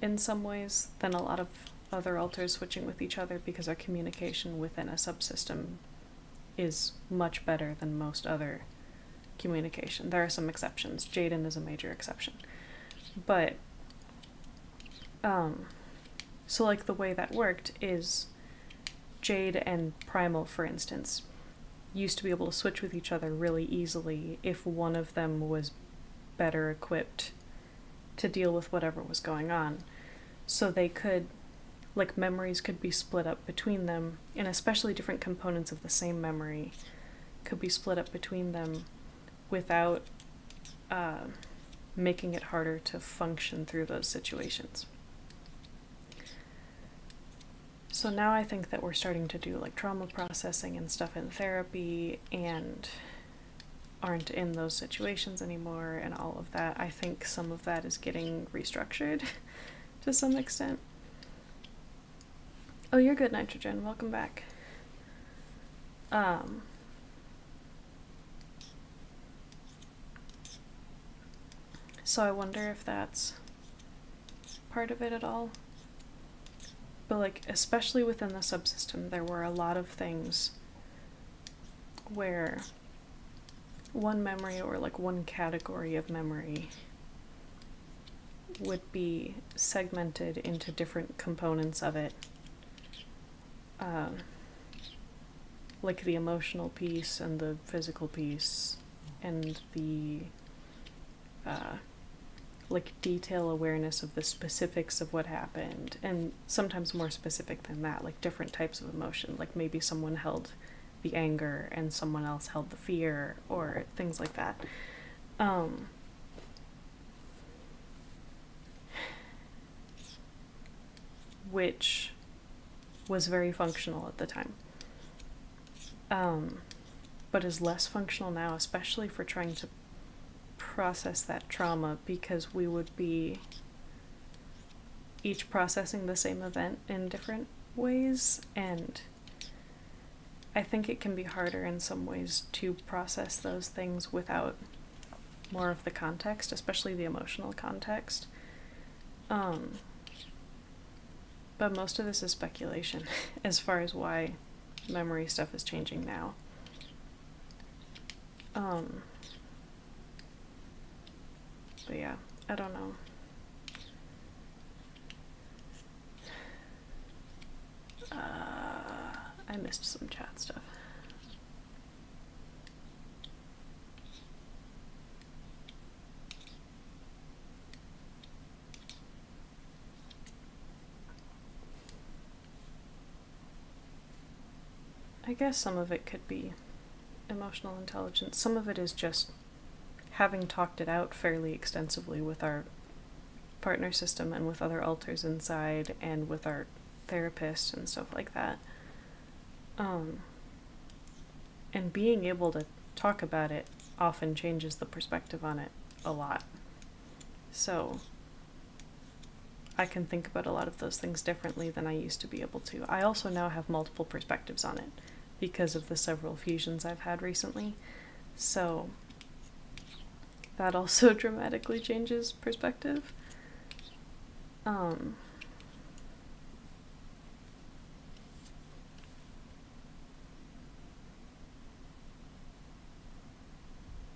in some ways, than a lot of other alters switching with each other, because our communication within a subsystem is much better than most other communication. There are some exceptions. Jaden is a major exception. But, so, like, the way that worked is Jade and Primal, for instance, used to be able to switch with each other really easily if one of them was better equipped to deal with whatever was going on. So they could, like, memories could be split up between them, and especially different components of the same memory could be split up between them without making it harder to function through those situations. So now I think that we're starting to do, like, trauma processing and stuff in therapy and aren't in those situations anymore and all of that. I think some of that is getting restructured to some extent. Oh, you're good, Nitrogen. Welcome back. So I wonder if that's part of it at all. But, like, especially within the subsystem, there were a lot of things where one memory or, like, one category of memory would be segmented into different components of it. Like the emotional piece and the physical piece and the like, detail awareness of the specifics of what happened, and sometimes more specific than that, like different types of emotion, like maybe someone held the anger and someone else held the fear, or things like that. which was very functional at the time. But is less functional now, especially for trying to process that trauma, because we would be each processing the same event in different ways, and I think it can be harder in some ways to process those things without more of the context, especially the emotional context. But most of this is speculation as far as why memory stuff is changing now. But yeah, I don't know. I missed some chat stuff. I guess some of it could be emotional intelligence. Some of it is just having talked it out fairly extensively with our partner system and with other alters inside and with our therapist and stuff like that. And being able to talk about it often changes the perspective on it a lot. So I can think about a lot of those things differently than I used to be able to. I also now have multiple perspectives on it because of the several fusions I've had recently. So that also dramatically changes perspective.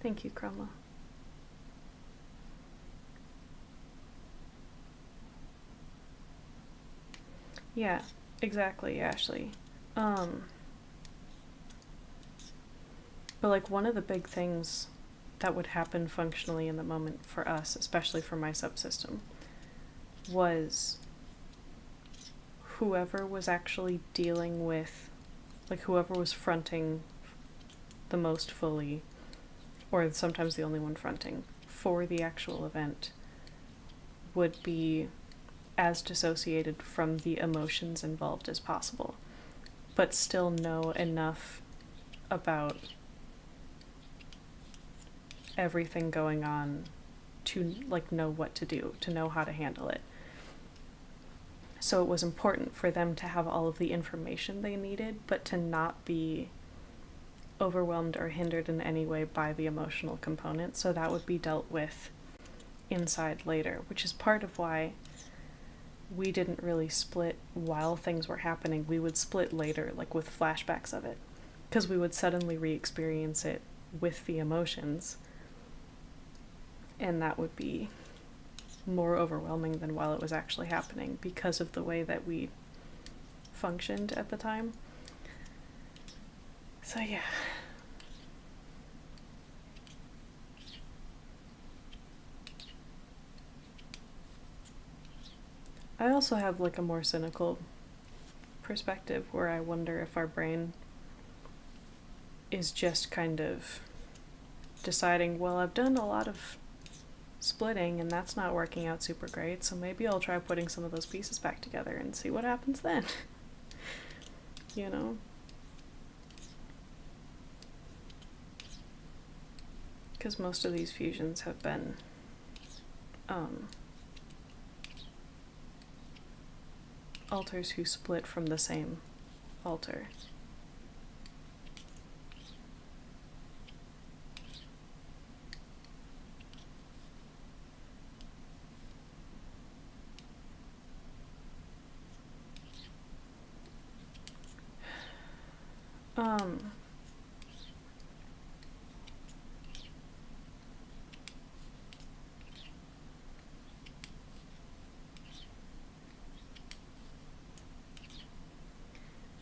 Thank you, Chroma. Yeah, exactly, Ashley. But like one of the big things that would happen functionally in the moment for us, especially for my subsystem, was whoever was actually dealing with, like whoever was fronting the most fully, or sometimes the only one fronting, for the actual event, would be as dissociated from the emotions involved as possible, but still know enough about everything going on to like know what to do, to know how to handle it. So it was important for them to have all of the information they needed, but to not be overwhelmed or hindered in any way by the emotional component. So that would be dealt with inside later, which is part of why we didn't really split while things were happening. We would split later, like with flashbacks of it, because we would suddenly re-experience it with the emotions, and that would be more overwhelming than while it was actually happening because of the way that we functioned at the time. So yeah. I also have like a more cynical perspective where I wonder if our brain is just kind of deciding, well, I've done a lot of splitting and that's not working out super great, so maybe I'll try putting some of those pieces back together and see what happens then. You know? Because most of these fusions have been alters who split from the same alter.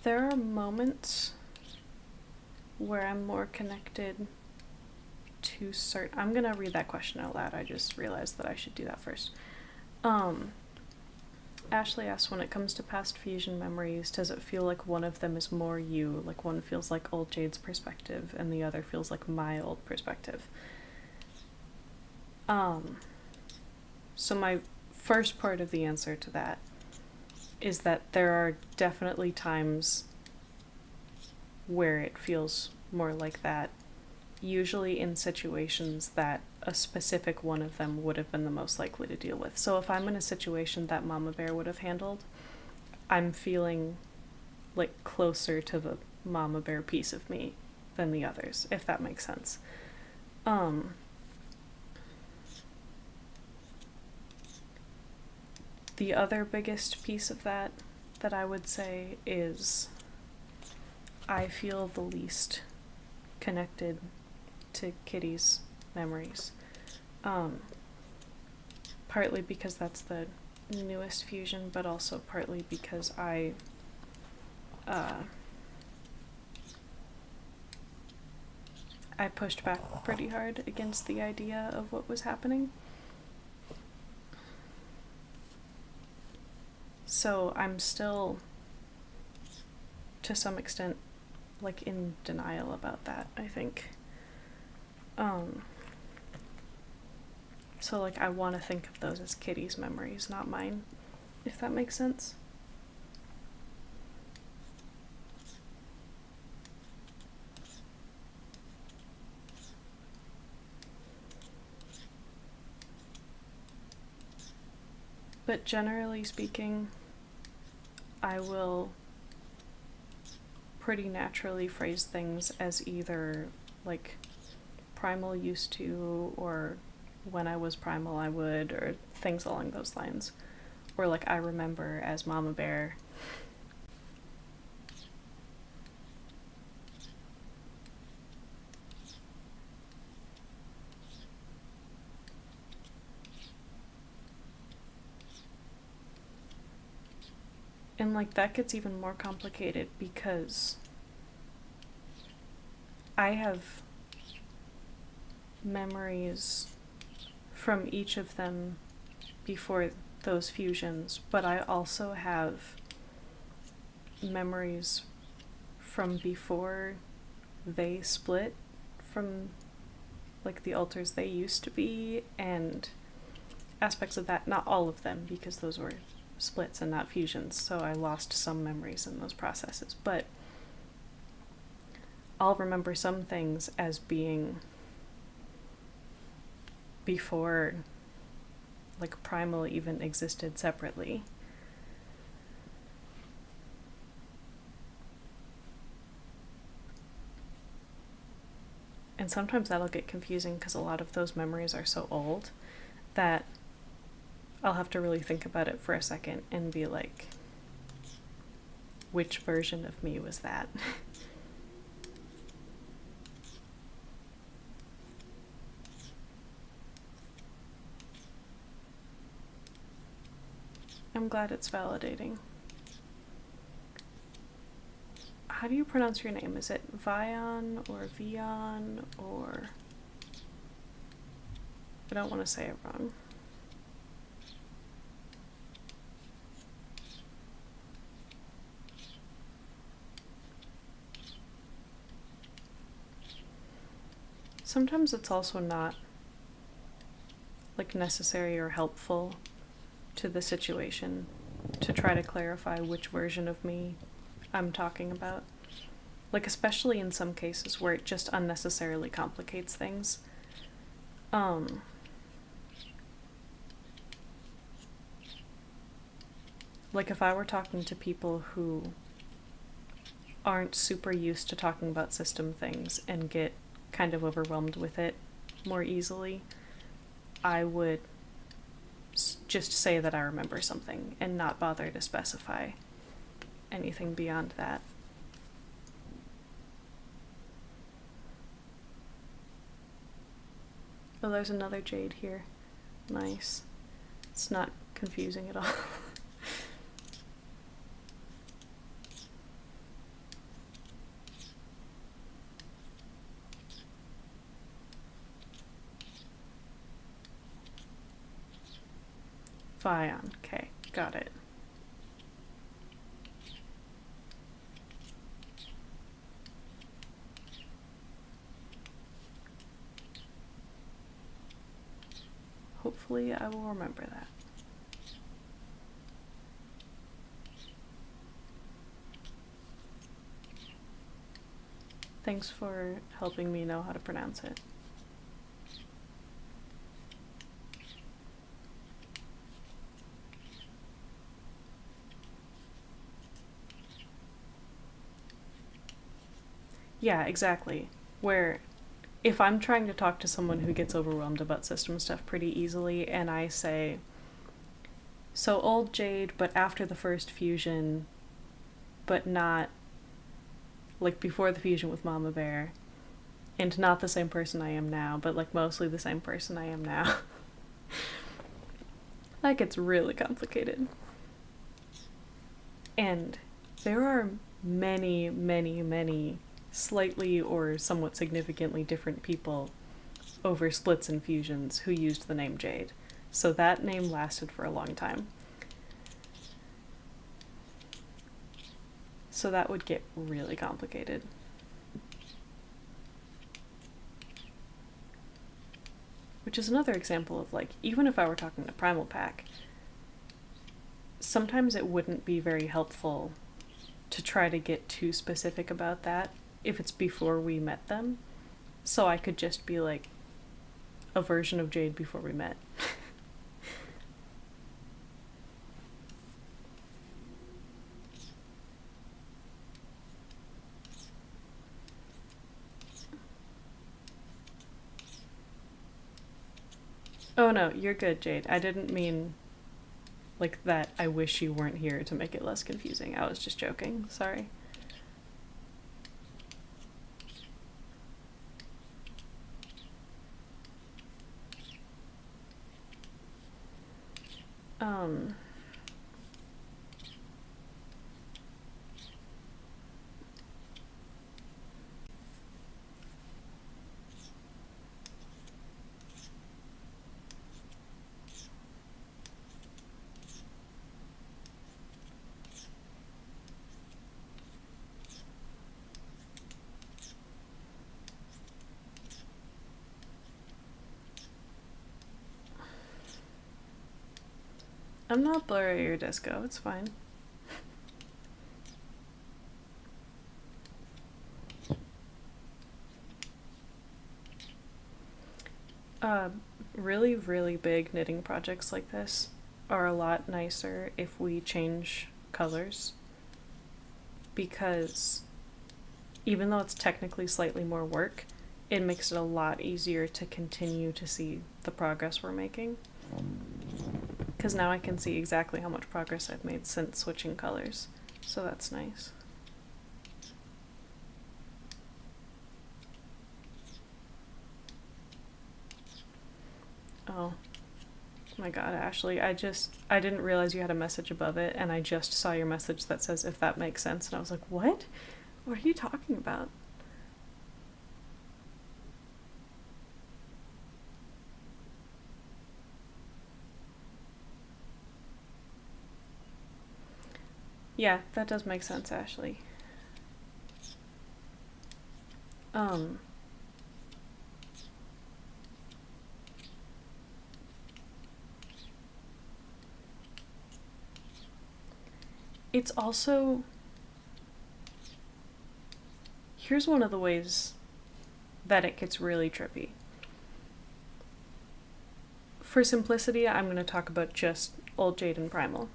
There are moments where I'm more connected to certain... I'm gonna read that question out loud. I just realized that I should do that first. Ashley asks, when it comes to past fusion memories, does it feel like one of them is more you, like one feels like old Jade's perspective and the other feels like my old perspective? So my first part of the answer to that is that there are definitely times where it feels more like that, usually in situations that a specific one of them would have been the most likely to deal with. So if I'm in a situation that Mama Bear would have handled, I'm feeling like closer to the Mama Bear piece of me than the others, if that makes sense. The other biggest piece of that I would say is I feel the least connected to Kitty's memories. Partly because that's the newest fusion, but also partly because I pushed back pretty hard against the idea of what was happening. So I'm still, to some extent, like in denial about that, I think. So like I want to think of those as Kitty's memories, not mine, if that makes sense. But generally speaking, I will pretty naturally phrase things as either like primal used to, or when I was primal I would, or things along those lines. Or like I remember as Mama Bear. And like that gets even more complicated because I have memories from each of them before those fusions, but I also have memories from before they split from like the alters they used to be, and aspects of that, not all of them because those were splits and not fusions, so I lost some memories in those processes, but I'll remember some things as being before like primal even existed separately. And sometimes that'll get confusing because a lot of those memories are so old that I'll have to really think about it for a second and be like, which version of me was that? I'm glad it's validating. How do you pronounce your name? Is it Vion or Vion or... I don't want to say it wrong. Sometimes it's also not like necessary or helpful to the situation to try to clarify which version of me I'm talking about. Like especially in some cases where it just unnecessarily complicates things. Like if I were talking to people who aren't super used to talking about system things and get kind of overwhelmed with it more easily, I would just say that I remember something and not bother to specify anything beyond that. Oh, there's another Jade here. Nice. It's not confusing at all. Vion. Okay, got it. Hopefully I will remember that. Thanks for helping me know how to pronounce it. Yeah, exactly. Where if I'm trying to talk to someone who gets overwhelmed about system stuff pretty easily and I say, so old Jade, but after the first fusion, but not like before the fusion with Mama Bear, and not the same person I am now, but like mostly the same person I am now. That gets really complicated. And there are many, many, many slightly or somewhat significantly different people over splits and fusions who used the name Jade. So that name lasted for a long time. So that would get really complicated. Which is another example of, like, even if I were talking to Primal Pack, sometimes it wouldn't be very helpful to try to get too specific about that if it's before we met them. So I could just be like, a version of Jade before we met. Oh no, you're good, Jade. I didn't mean like that I wish you weren't here to make it less confusing. I was just joking. Sorry. Um... I'm not Blurry or Disco, it's fine. Really, really big knitting projects like this are a lot nicer if we change colors, because even though it's technically slightly more work, it makes it a lot easier to continue to see the progress we're making. Because now I can see exactly how much progress I've made since switching colors, so that's nice. Oh my god, Ashley, I didn't realize you had a message above it, and I just saw your message that says, if that makes sense, and I was like, what? What are you talking about? Yeah, that does make sense, Ashley. It's also... Here's one of the ways that it gets really trippy. For simplicity, I'm going to talk about just old Jade and Primal.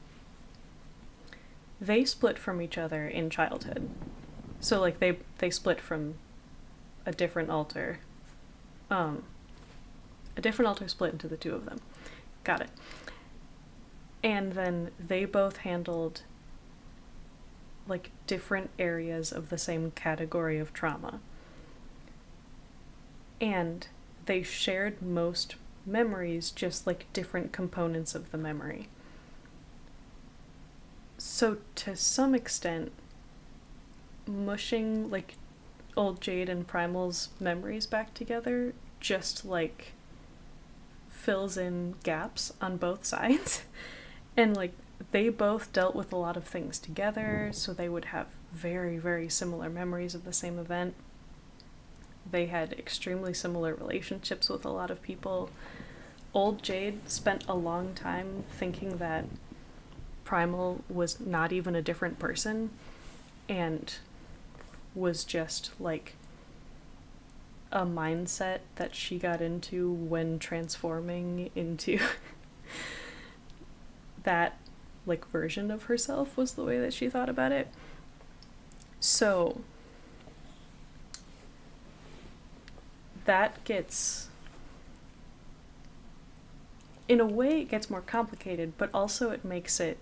They split from each other in childhood. So, like, they split from a different altar. A different altar split into the two of them. Got it. And then they both handled, like, different areas of the same category of trauma. And they shared most memories, just like different components of the memory. So to some extent, mushing like old Jade and Primal's memories back together just like fills in gaps on both sides. And like they both dealt with a lot of things together, so they would have very, very similar memories of the same event. They had extremely similar relationships with a lot of people. Old Jade spent a long time thinking that Primal was not even a different person and was just like a mindset that she got into when transforming into that like version of herself was the way that she thought about it. So that gets, in a way it gets more complicated, but also it makes it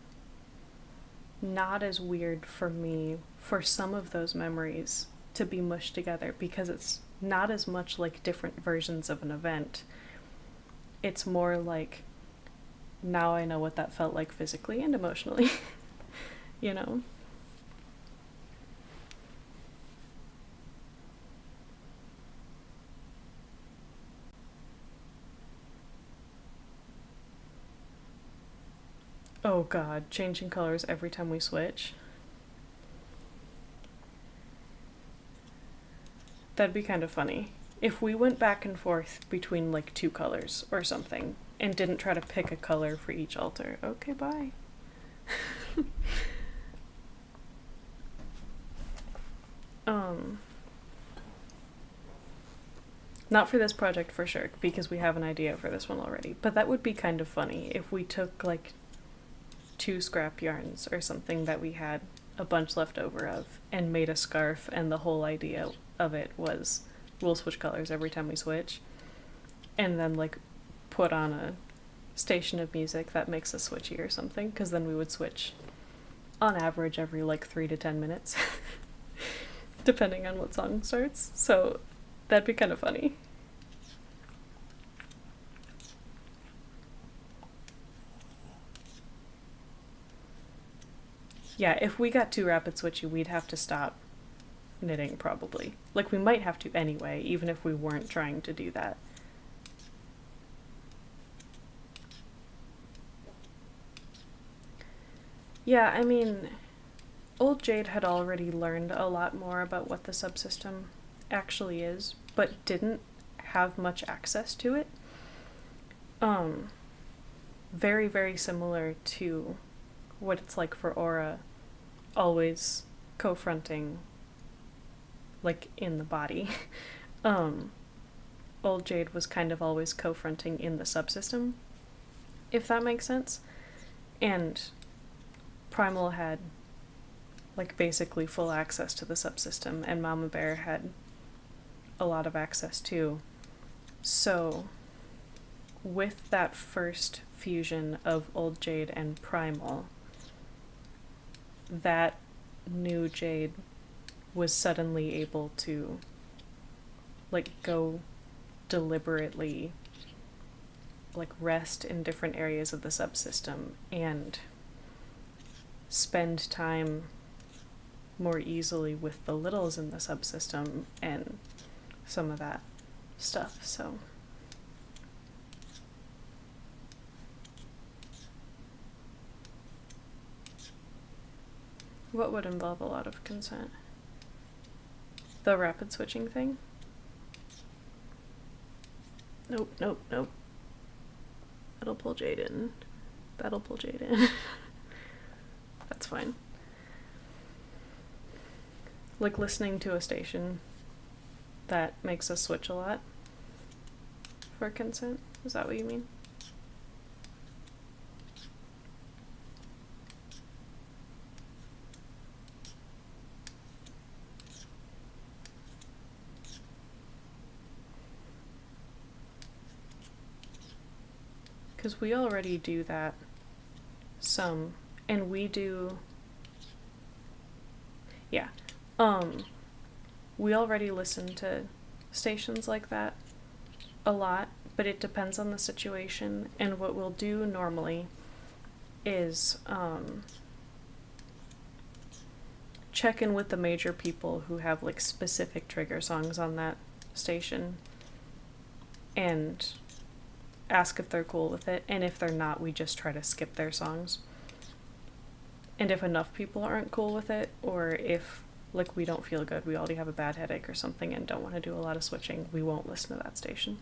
not as weird for me for some of those memories to be mushed together, because it's not as much like different versions of an event. It's more like, now I know what that felt like physically and emotionally, you know? Oh god, changing colors every time we switch. That'd be kind of funny. If we went back and forth between like two colors or something and didn't try to pick a color for each altar. Okay, bye. um Not for this project for sure, because we have an idea for this one already, but that would be kind of funny if we took like two scrap yarns or something that we had a bunch left over of and made a scarf, and the whole idea of it was we'll switch colors every time we switch, and then like put on a station of music that makes us switchy or something, because then we would switch on average every like 3 to 10 minutes depending on what song starts. So that'd be kind of funny. Yeah, if we got too rapid switchy, we'd have to stop knitting probably. Like, we might have to anyway, even if we weren't trying to do that. Yeah, I mean, old Jade had already learned a lot more about what the subsystem actually is, but didn't have much access to it. Very, very similar to what it's like for Aura, always co-fronting, like, in the body. Old Jade was kind of always co-fronting in the subsystem, if that makes sense. And Primal had, like, basically full access to the subsystem, and Mama Bear had a lot of access too. So with that first fusion of Old Jade and Primal, that new Jade was suddenly able to like go deliberately like rest in different areas of the subsystem and spend time more easily with the littles in the subsystem and some of that stuff. So what would involve a lot of consent? The rapid switching thing? Nope, nope, nope. That'll pull Jade in. That'll pull Jade in. That's fine. Like listening to a station that makes us switch a lot for consent? Is that what you mean? Because we already do that some, and we do, yeah, we already listen to stations like that a lot, but it depends on the situation. And what we'll do normally is check in with the major people who have like specific trigger songs on that station and ask if they're cool with it, and if they're not, we just try to skip their songs. And if enough people aren't cool with it, or if like we don't feel good, we already have a bad headache or something and don't want to do a lot of switching, we won't listen to that station.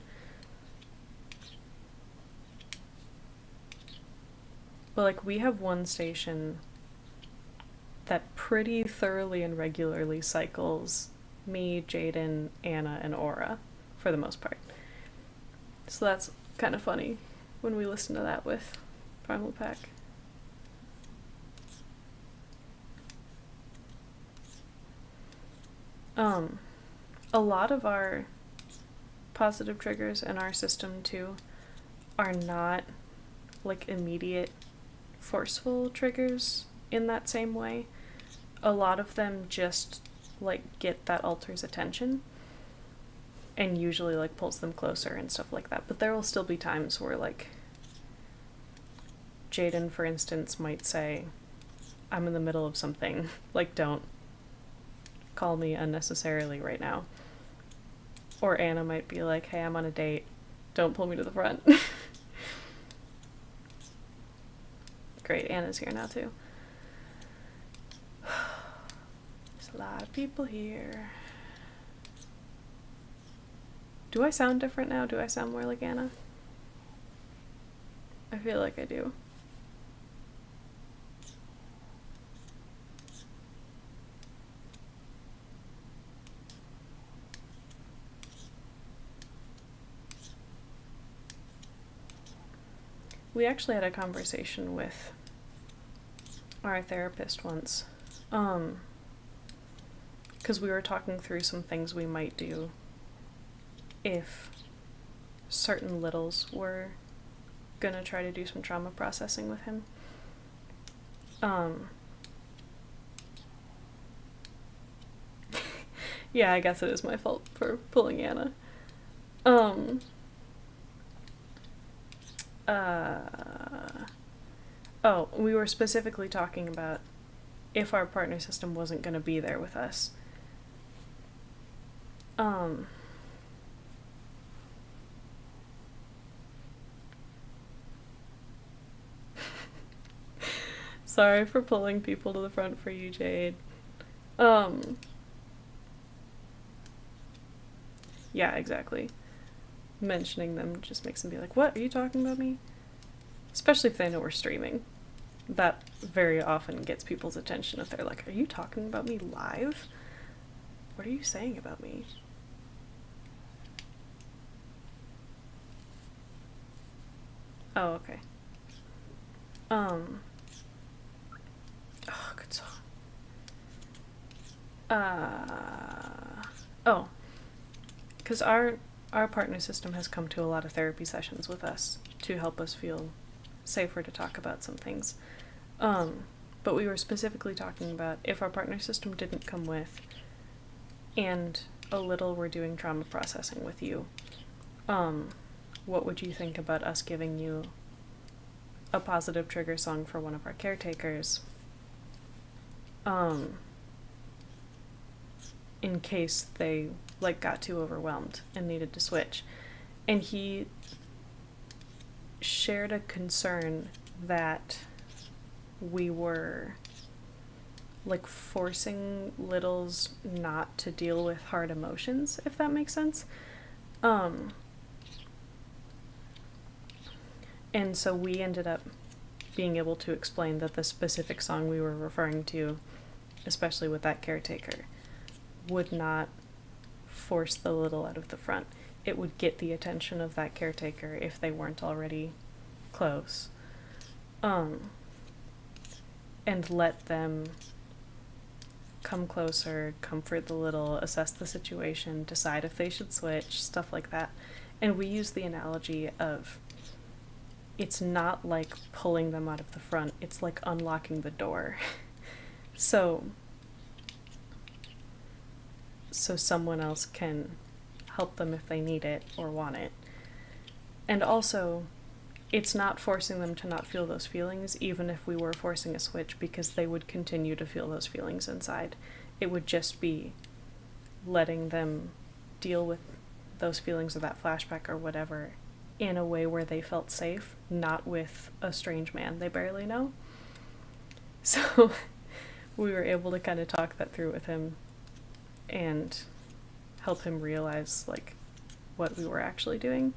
But like we have one station that pretty thoroughly and regularly cycles me, Jaden, Anna, and Aura. for the most part. So that's kind of funny when we listen to that with Primal Pack. A lot of our positive triggers in our system too are not like immediate forceful triggers in that same way. A lot of them just like get that alter's attention and usually like pulls them closer and stuff like that. But there will still be times where like Jaden, for instance, might say, I'm in the middle of something, like don't call me unnecessarily right now. Or Anna might be like, hey, I'm on a date, don't pull me to the front. Great, Anna's here now too. There's a lot of people here. Do I sound different now? Do I sound more like Anna? I feel like I do. We actually had a conversation with our therapist once, because we were talking through some things we might do if certain littles were gonna try to do some trauma processing with him. Yeah, I guess it is my fault for pulling Anna. Oh, we were specifically talking about if our partner system wasn't going to be there with us. Sorry for pulling people to the front for you, Jade. Yeah, exactly. Mentioning them just makes them be like, what, are you talking about me? Especially if they know we're streaming. That very often gets people's attention if they're like, are you talking about me live? What are you saying about me? Oh, okay. Oh, good song. Oh. Because our partner system has come to a lot of therapy sessions with us to help us feel safer to talk about some things. But we were specifically talking about if our partner system didn't come with and a little we're doing trauma processing with you, what would you think about us giving you a positive trigger song for one of our caretakers, in case they like got too overwhelmed and needed to switch? And he shared a concern that we were like forcing littles not to deal with hard emotions, if that makes sense. And so we ended up being able to explain that the specific song we were referring to, especially with that caretaker, would not force the little out of the front. It would get the attention of that caretaker if they weren't already close. And let them come closer, comfort the little, assess the situation, decide if they should switch, stuff like that. And we use the analogy of it's not like pulling them out of the front, it's like unlocking the door. So someone else can help them if they need it or want it. And also, it's not forcing them to not feel those feelings, even if we were forcing a switch, because they would continue to feel those feelings inside. It would just be letting them deal with those feelings or that flashback or whatever in a way where they felt safe, not with a strange man they barely know. So we were able to kind of talk that through with him and help him realize like what we were actually doing.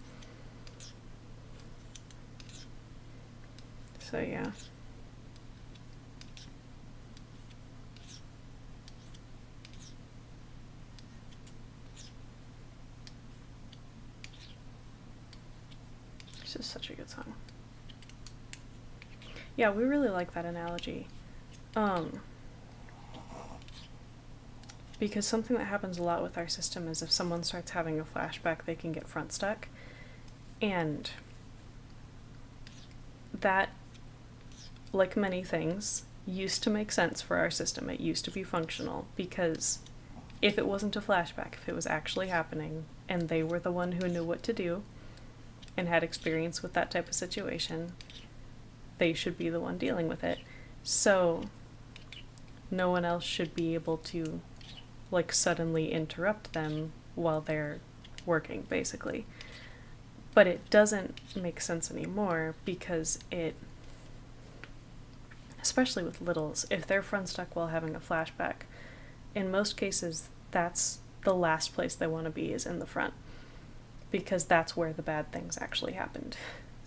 So yeah. Yeah, we really like that analogy. Um, because something that happens a lot with our system is if someone starts having a flashback, they can get front stuck. And that, like many things, used to make sense for our system. It used to be functional because if it wasn't a flashback, if it was actually happening and they were the one who knew what to do and had experience with that type of situation, they should be the one dealing with it. So no one else should be able to, like, suddenly interrupt them while they're working, basically. But it doesn't make sense anymore because it, especially with littles, if they're front stuck while having a flashback, in most cases, that's the last place they want to be, is in the front, because that's where the bad things actually happened.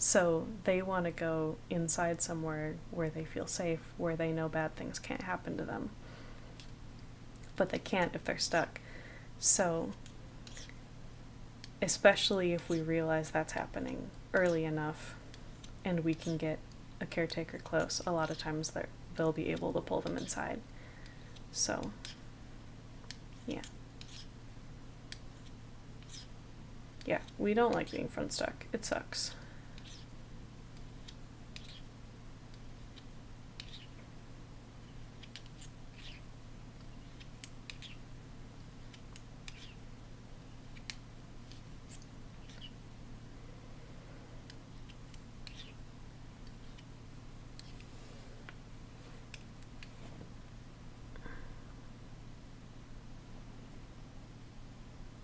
So they want to go inside somewhere where they feel safe, where they know bad things can't happen to them. But they can't if they're stuck. So, especially if we realize that's happening early enough and we can get a caretaker close, a lot of times they'll be able to pull them inside. So, yeah. Yeah, we don't like being front stuck. It sucks.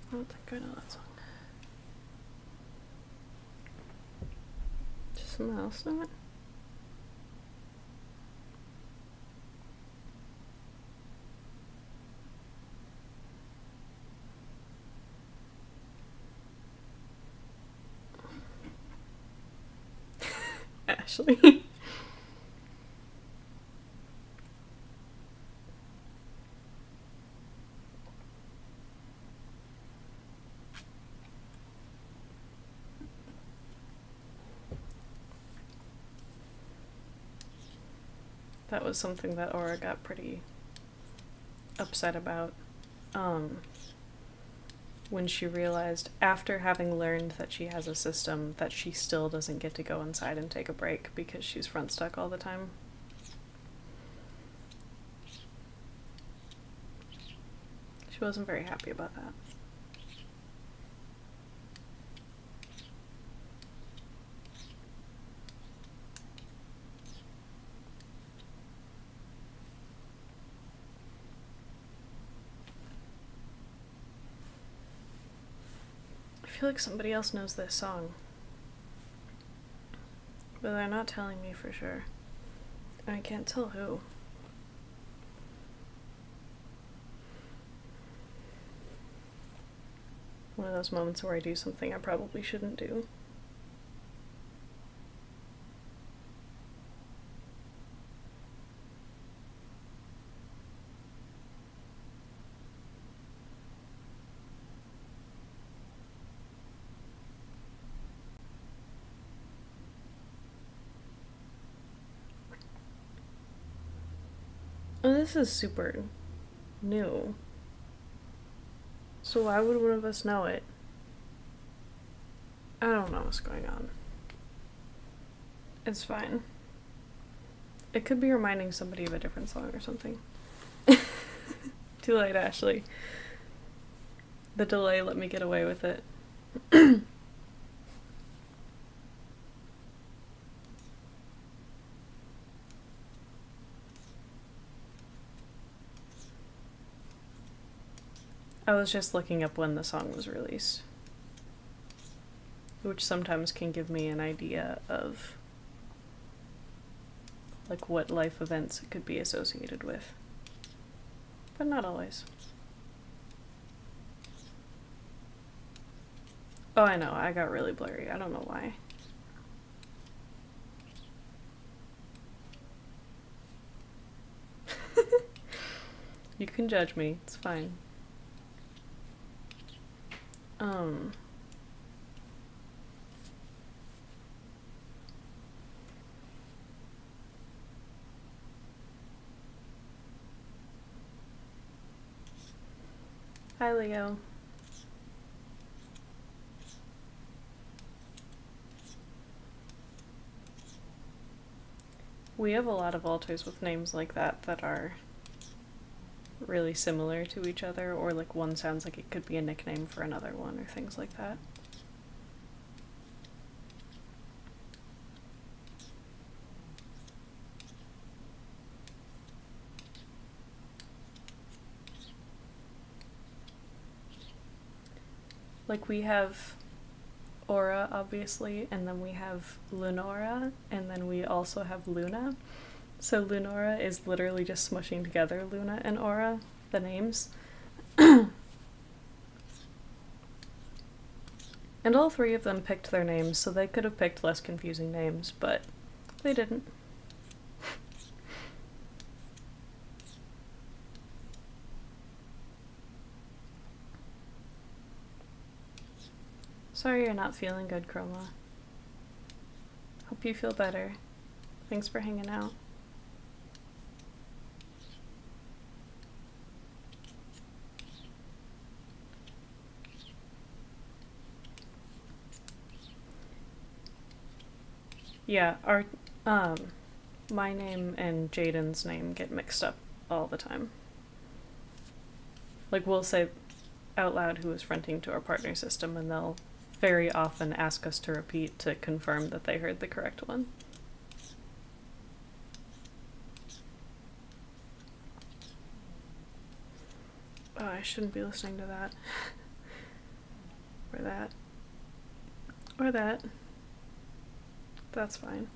I don't think I know that song. Does someone else know it? Ashley. That was something that Aura got pretty upset about when she realized, after having learned that she has a system, that she still doesn't get to go inside and take a break because she's front stuck all the time. She wasn't very happy about that. I feel like somebody else knows this song, but they're not telling me for sure. I can't tell who. One of those moments where I do something I probably shouldn't do. Oh, this is super new. So why would one of us know it? I don't know what's going on. It's fine. It could be reminding somebody of a different song or something. Too late, Ashley. The delay let me get away with it. I was just looking up when the song was released, which sometimes can give me an idea of, like, what life events it could be associated with. But not always. Oh, I know, I got really blurry. I don't know why. You can judge me, it's fine. Hi, Leo. We have a lot of alters with names like that are really similar to each other, or like one sounds like it could be a nickname for another one, or things like that. Like we have Aura, obviously, and then we have Lunora, and then we also have Luna. So Lunora is literally just smushing together Luna and Aura, the names. And all three of them picked their names, so they could have picked less confusing names, but they didn't. Sorry you're not feeling good, Chroma. Hope you feel better. Thanks for hanging out. Yeah, my name and Jaden's name get mixed up all the time. Like, we'll say out loud who is fronting to our partner system, and they'll very often ask us to repeat to confirm that they heard the correct one. Oh, I shouldn't be listening to that. Or that. Or that. That's fine.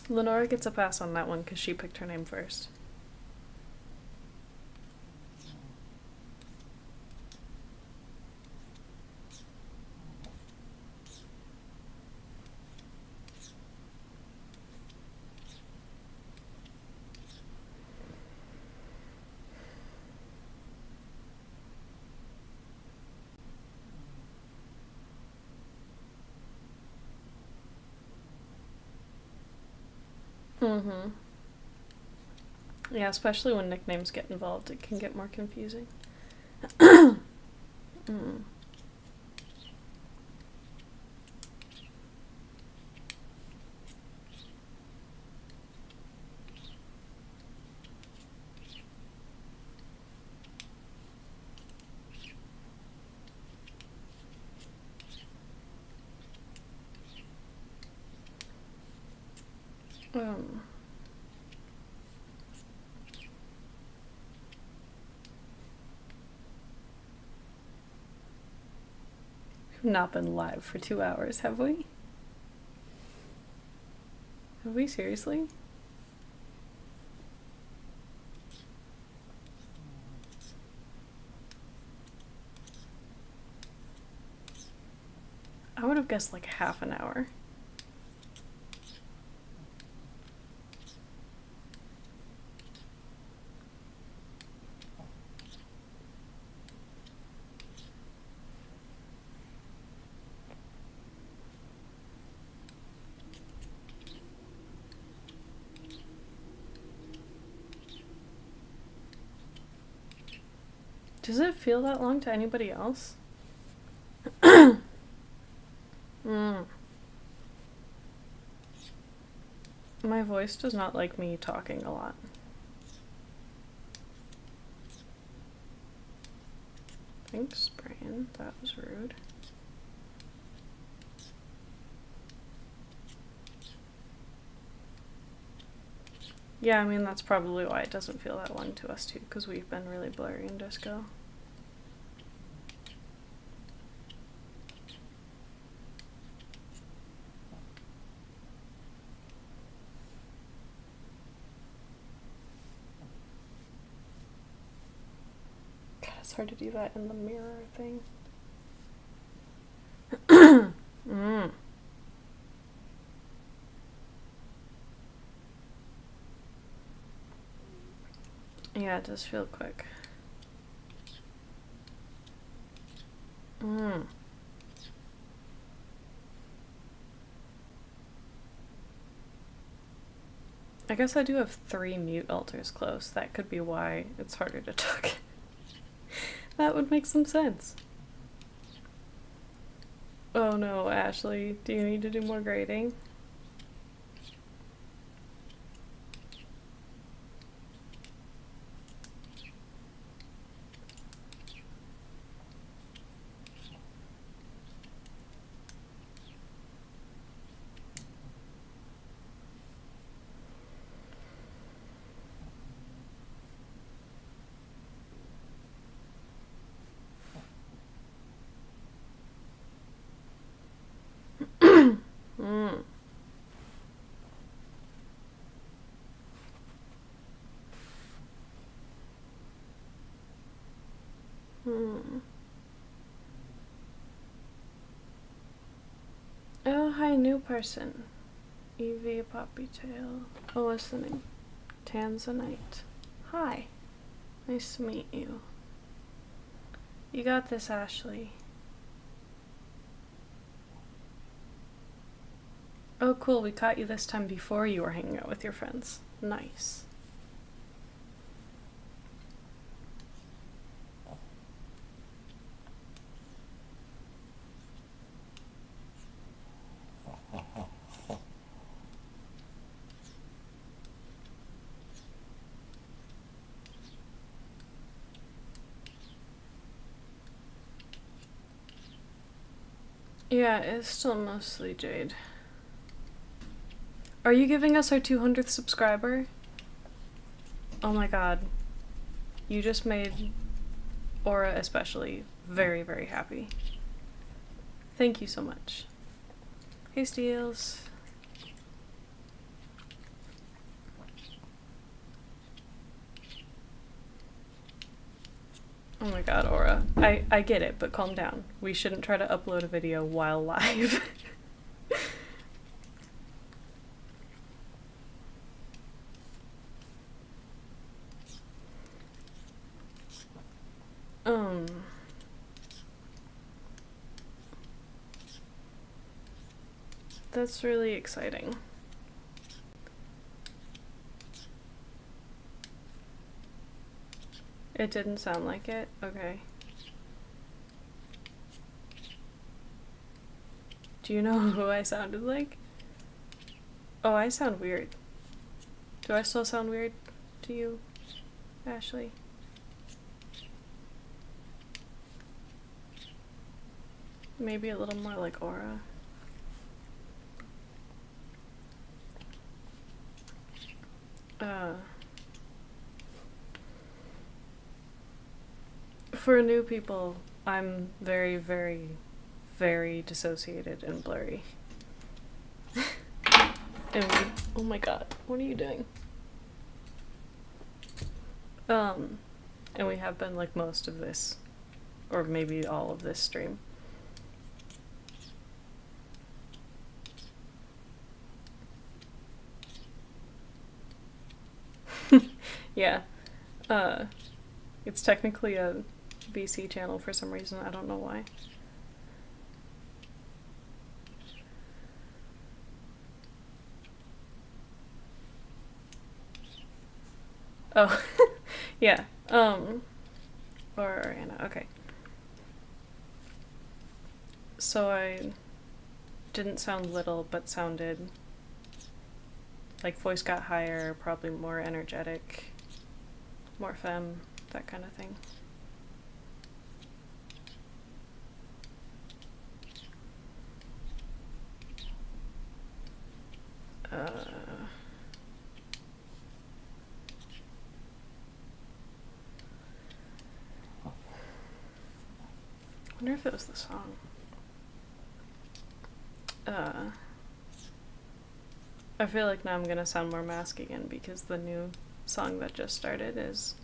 Lenora gets a pass on that one because she picked her name first. Mm-hmm. Yeah, especially when nicknames get involved, it can get more confusing. Mm. We've not been live for 2 hours, have we? Have we seriously? I would have guessed like half an hour. Does it feel that long to anybody else? My voice does not like me talking a lot. Thanks, Brian. That was rude. Yeah, I mean, that's probably why it doesn't feel that long to us, too, because we've been really blurry in disco. God, it's hard to do that in the mirror thing. Yeah, it does feel quick. I guess I do have 3 mute altars close. That could be why it's harder to talk. That would make some sense. Oh no, Ashley, do you need to do more grading? Mm. Hmm. Oh, hi, new person. Evie Poppytail. Oh, listening. Tanzanite. Hi. Nice to meet you. You got this, Ashley. Oh, cool. We caught you this time before you were hanging out with your friends. Nice. Yeah, it's still mostly Jade. Are you giving us our 200th subscriber? Oh my god. You just made Aura especially very, very happy. Thank you so much. Hey, Steels. Oh my god, Aura. I get it, but calm down. We shouldn't try to upload a video while live. That's really exciting. It didn't sound like it? Okay. Do you know who I sounded like? Oh, I sound weird. Do I still sound weird to you, Ashley? Maybe a little more like Aura. For new people, I'm very, very, very dissociated and blurry. Oh my god, what are you doing? And we have been like most of this, or maybe all of this stream. Yeah. It's technically a VC channel for some reason, I don't know why. Oh, yeah, or Anna, okay. So I didn't sound little, but sounded like voice got higher, probably more energetic, more femme, that kind of thing. I wonder if it was the song. I feel like now I'm gonna sound more mask again because the new song that just started is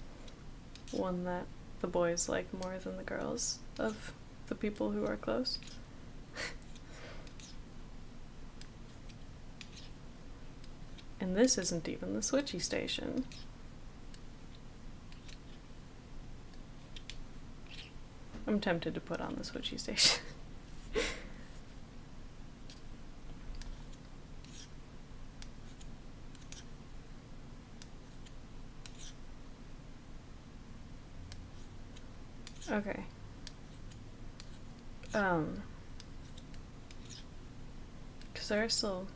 one that the boys like more than the girls of the people who are close. And this isn't even the switchy station. I'm tempted to put on the switchy station. Because there are still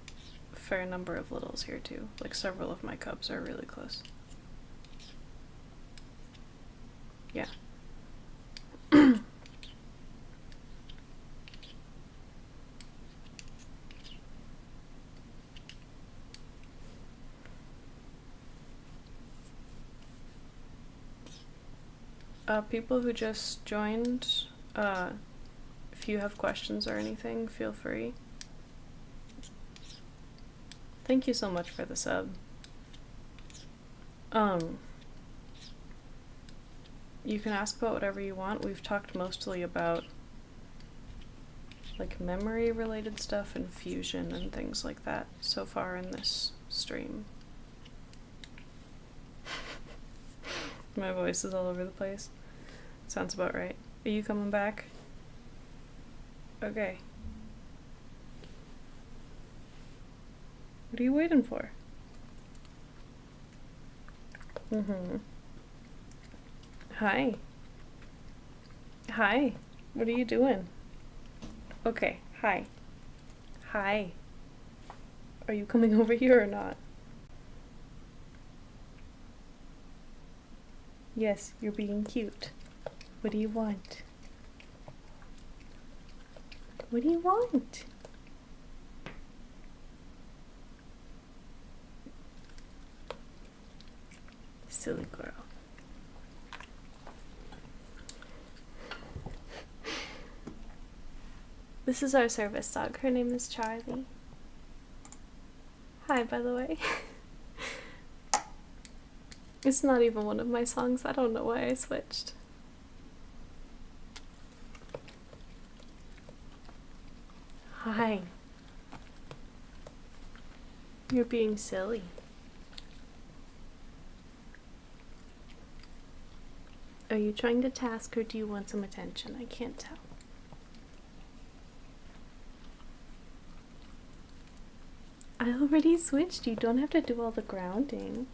a fair number of littles here too. Like several of my cubs are really close. Yeah. People who just joined, if you have questions or anything, feel free. Thank you so much for the sub. You can ask about whatever you want. We've talked mostly about like memory related stuff and fusion and things like that so far in this stream. My voice is all over the place. Sounds about right. Are you coming back? Okay. What are you waiting for? Hi. Hi. What are you doing? Okay. Hi. Hi. Are you coming over here or not? Yes, you're being cute. What do you want? What do you want? Silly girl. This is our service dog. Her name is Charlie. Hi, by the way. It's not even one of my songs. I don't know why I switched. Hi. You're being silly. Are you trying to task or do you want some attention? I can't tell. I already switched. You don't have to do all the grounding.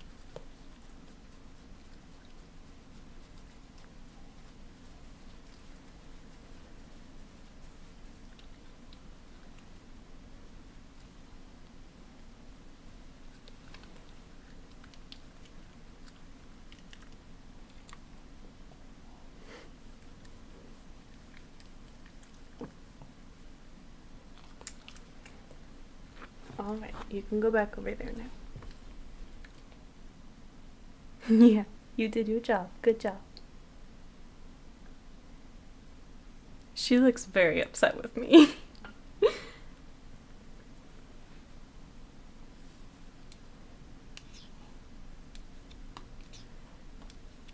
Alright, you can go back over there now. Yeah, you did your job. Good job. She looks very upset with me.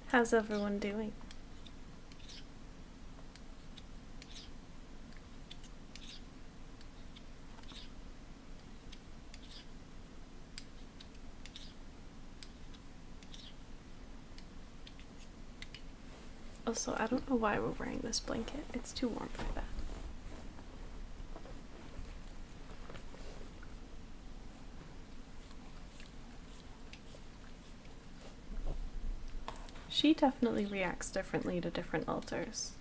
How's everyone doing? Also, I don't know why we're wearing this blanket. It's too warm for that. She definitely reacts differently to different altars.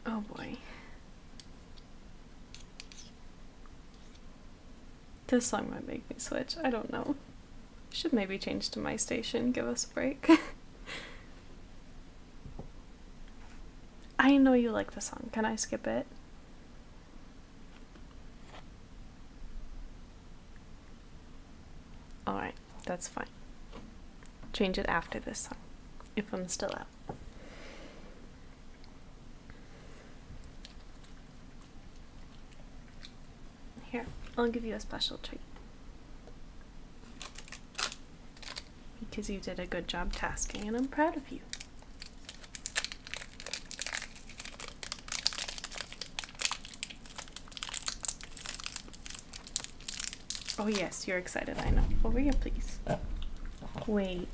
Oh boy. This song might make me switch. I don't know. Should maybe change to my station. Give us a break. I know you like the song. Can I skip it? Alright, that's fine. Change it after this song, if I'm still out. Here, I'll give you a special treat. Because you did a good job tasking and I'm proud of you. Oh yes, you're excited, I know. Over here, please. Wait.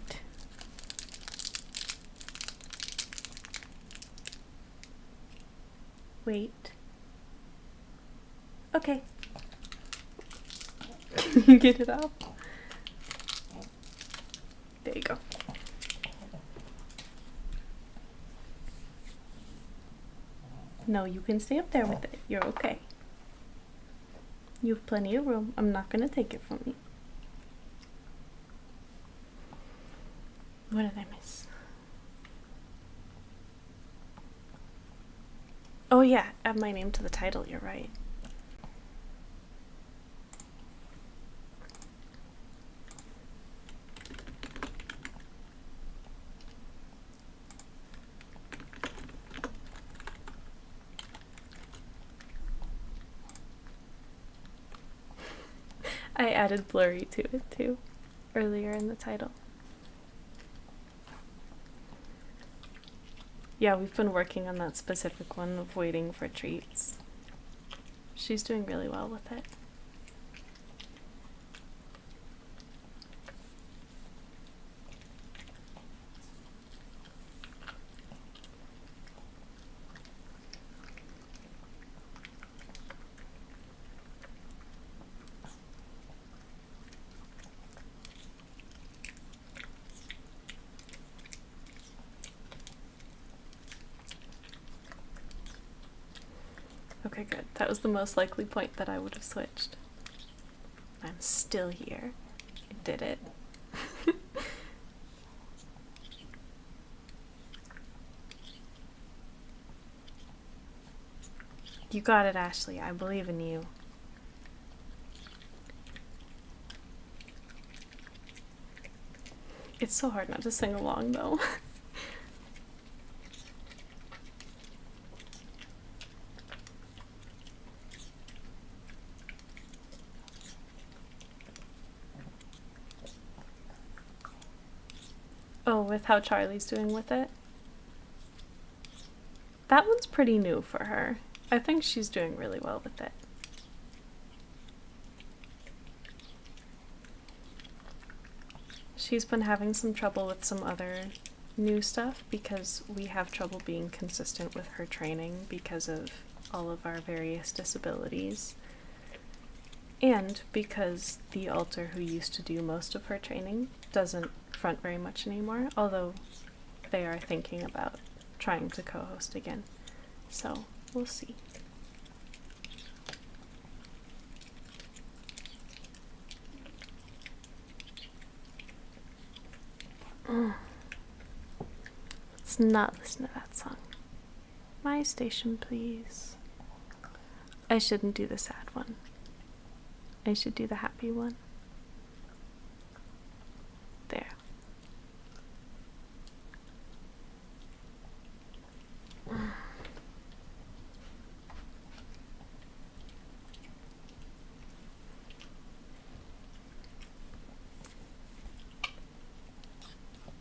Wait. Okay. Get it up. There you go. No, you can stay up there with it. You're okay. You have plenty of room. I'm not gonna take it from you. What did I miss? Oh yeah, add my name to the title, you're right. I added Blurry to it too, earlier in the title. Yeah, we've been working on that specific one of waiting for treats. She's doing really well with it. Okay, good. That was the most likely point that I would have switched. I'm still here. I did it. You got it, Ashley. I believe in you. It's so hard not to sing along, though. Oh, with how Charlie's doing with it? That one's pretty new for her. I think she's doing really well with it. She's been having some trouble with some other new stuff because we have trouble being consistent with her training because of all of our various disabilities. And because the alter who used to do most of her training doesn't front very much anymore, although they are thinking about trying to co-host again. So, we'll see. Let's not listen to that song. My station, please. I shouldn't do the sad one. I should do the happy one. There.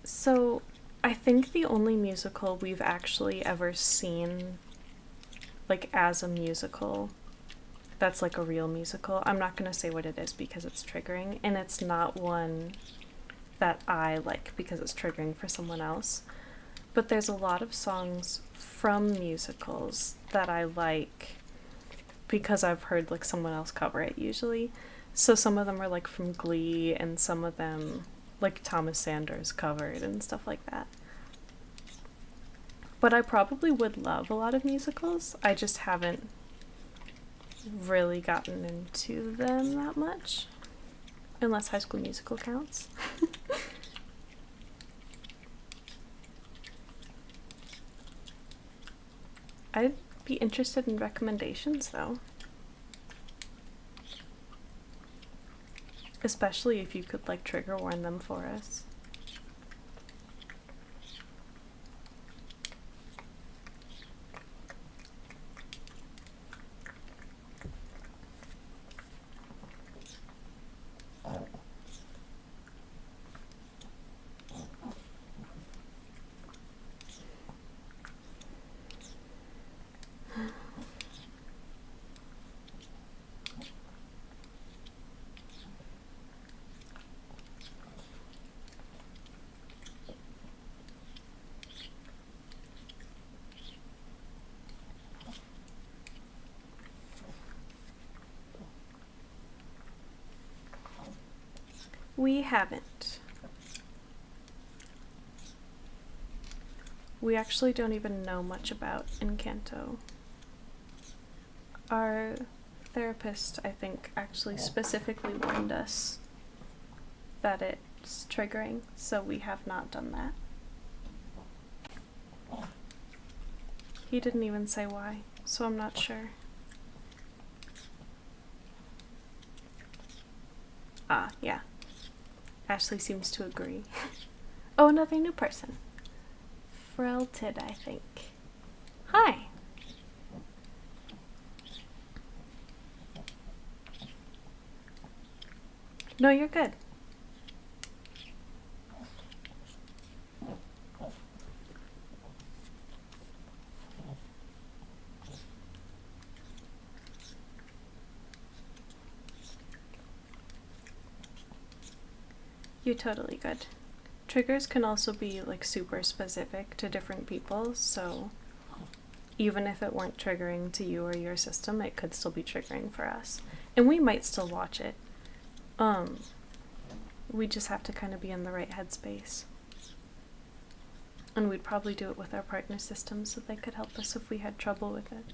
So, I think the only musical we've actually ever seen, like, as a musical, that's like a real musical. I'm not gonna say what it is because it's triggering, and it's not one that I like because it's triggering for someone else. But there's a lot of songs from musicals that I like because I've heard like someone else cover it usually. So some of them are like from Glee, and some of them like Thomas Sanders covered and stuff like that. But I probably would love a lot of musicals. I just haven't really gotten into them that much. Unless High School Musical counts. I'd be interested in recommendations though. Especially if you could like trigger warn them for us. We haven't. we actually don't even know much about Encanto. Our therapist, I think, actually specifically warned us that it's triggering, so we have not done that. He didn't even say why, so I'm not sure. Ah, yeah. Ashley seems to agree. Oh, another new person. Frelted, I think. Hi. No, you're good. You're totally good. Triggers can also be like super specific to different people, so even if it weren't triggering to you or your system, it could still be triggering for us. And we might still watch it. We just have to kind of be in the right headspace. And we'd probably do it with our partner systems so they could help us if we had trouble with it.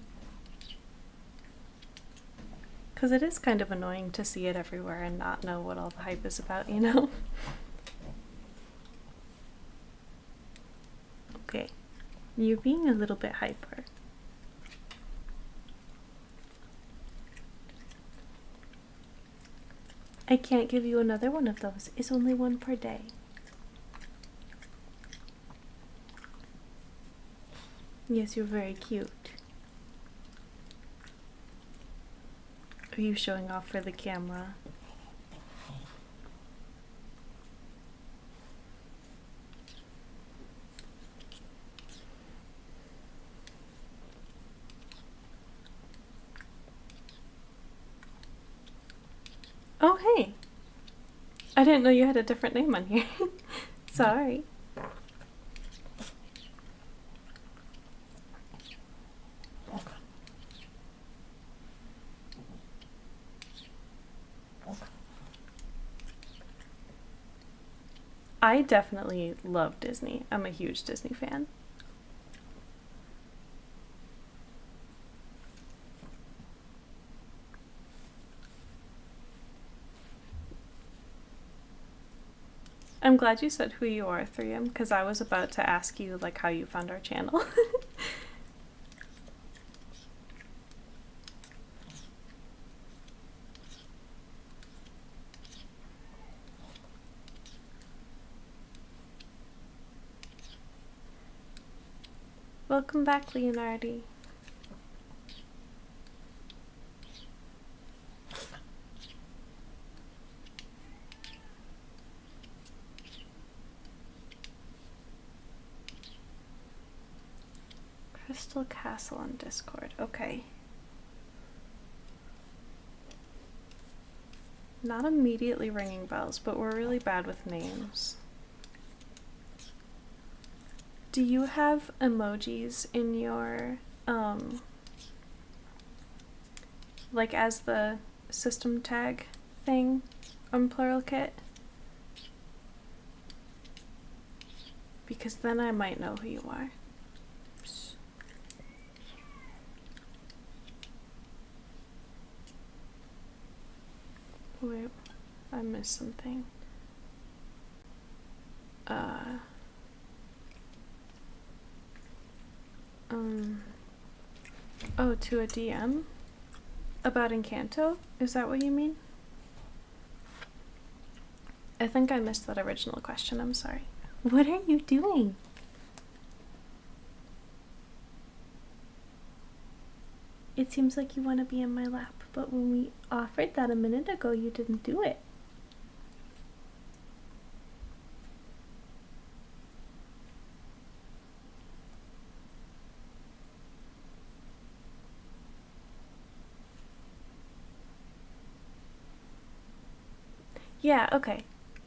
Because it is kind of annoying to see it everywhere and not know what all the hype is about, you know? Okay, you're being a little bit hyper. I can't give you another one of those. It's only one per day. Yes, you're very cute. Are you showing off for the camera? Oh, hey! I didn't know you had a different name on here. Sorry. I definitely love Disney. I'm a huge Disney fan. I'm glad you said who you are, 3M, because I was about to ask you like how you found our channel. Welcome back, Leonardi. Crystal Castle on Discord. Okay. Not immediately ringing bells, but we're really bad with names. Do you have emojis in your, like as the system tag thing on Plural Kit? Because then I might know who you are. Oops. Wait, I missed something. Oh, to a DM? About Encanto? Is that what you mean? I think I missed that original question, I'm sorry. What are you doing? It seems like you want to be in my lap, but when we offered that a minute ago, you didn't do it. Yeah, okay.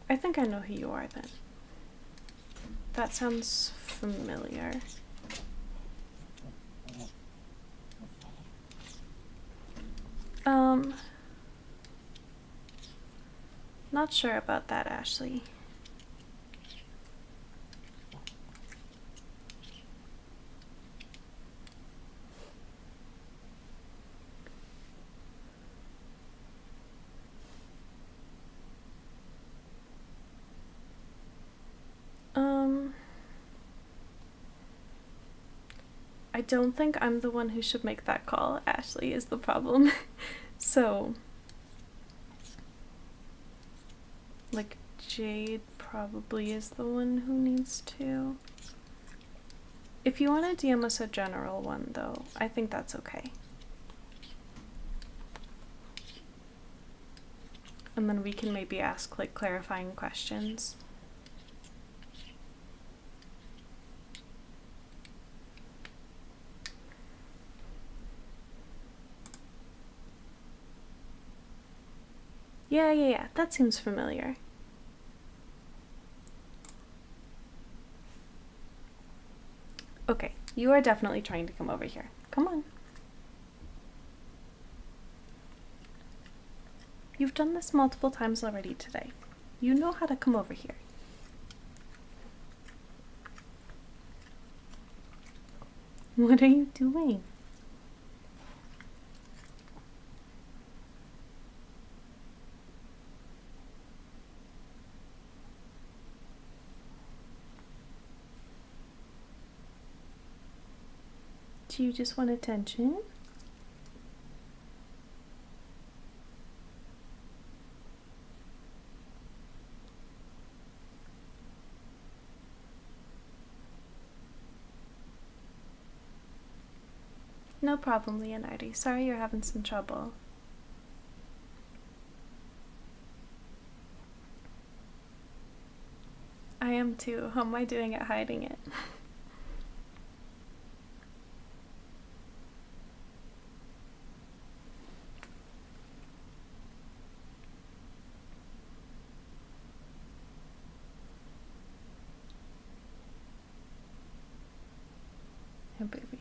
I think I know who you are then. That sounds familiar. Not sure about that, Ashley. I don't think I'm the one who should make that call. Ashley is the problem. So, like, Jade probably is the one who needs to. If you want to DM us a general one, though, I think that's okay. And then we can maybe ask, like, clarifying questions. Yeah, that seems familiar. Okay, you are definitely trying to come over here. Come on. You've done this multiple times already today. You know how to come over here. What are you doing? Do you just want attention? No problem, Leonardo. Sorry you're having some trouble. I am too. How am I doing at hiding it? Hey, baby.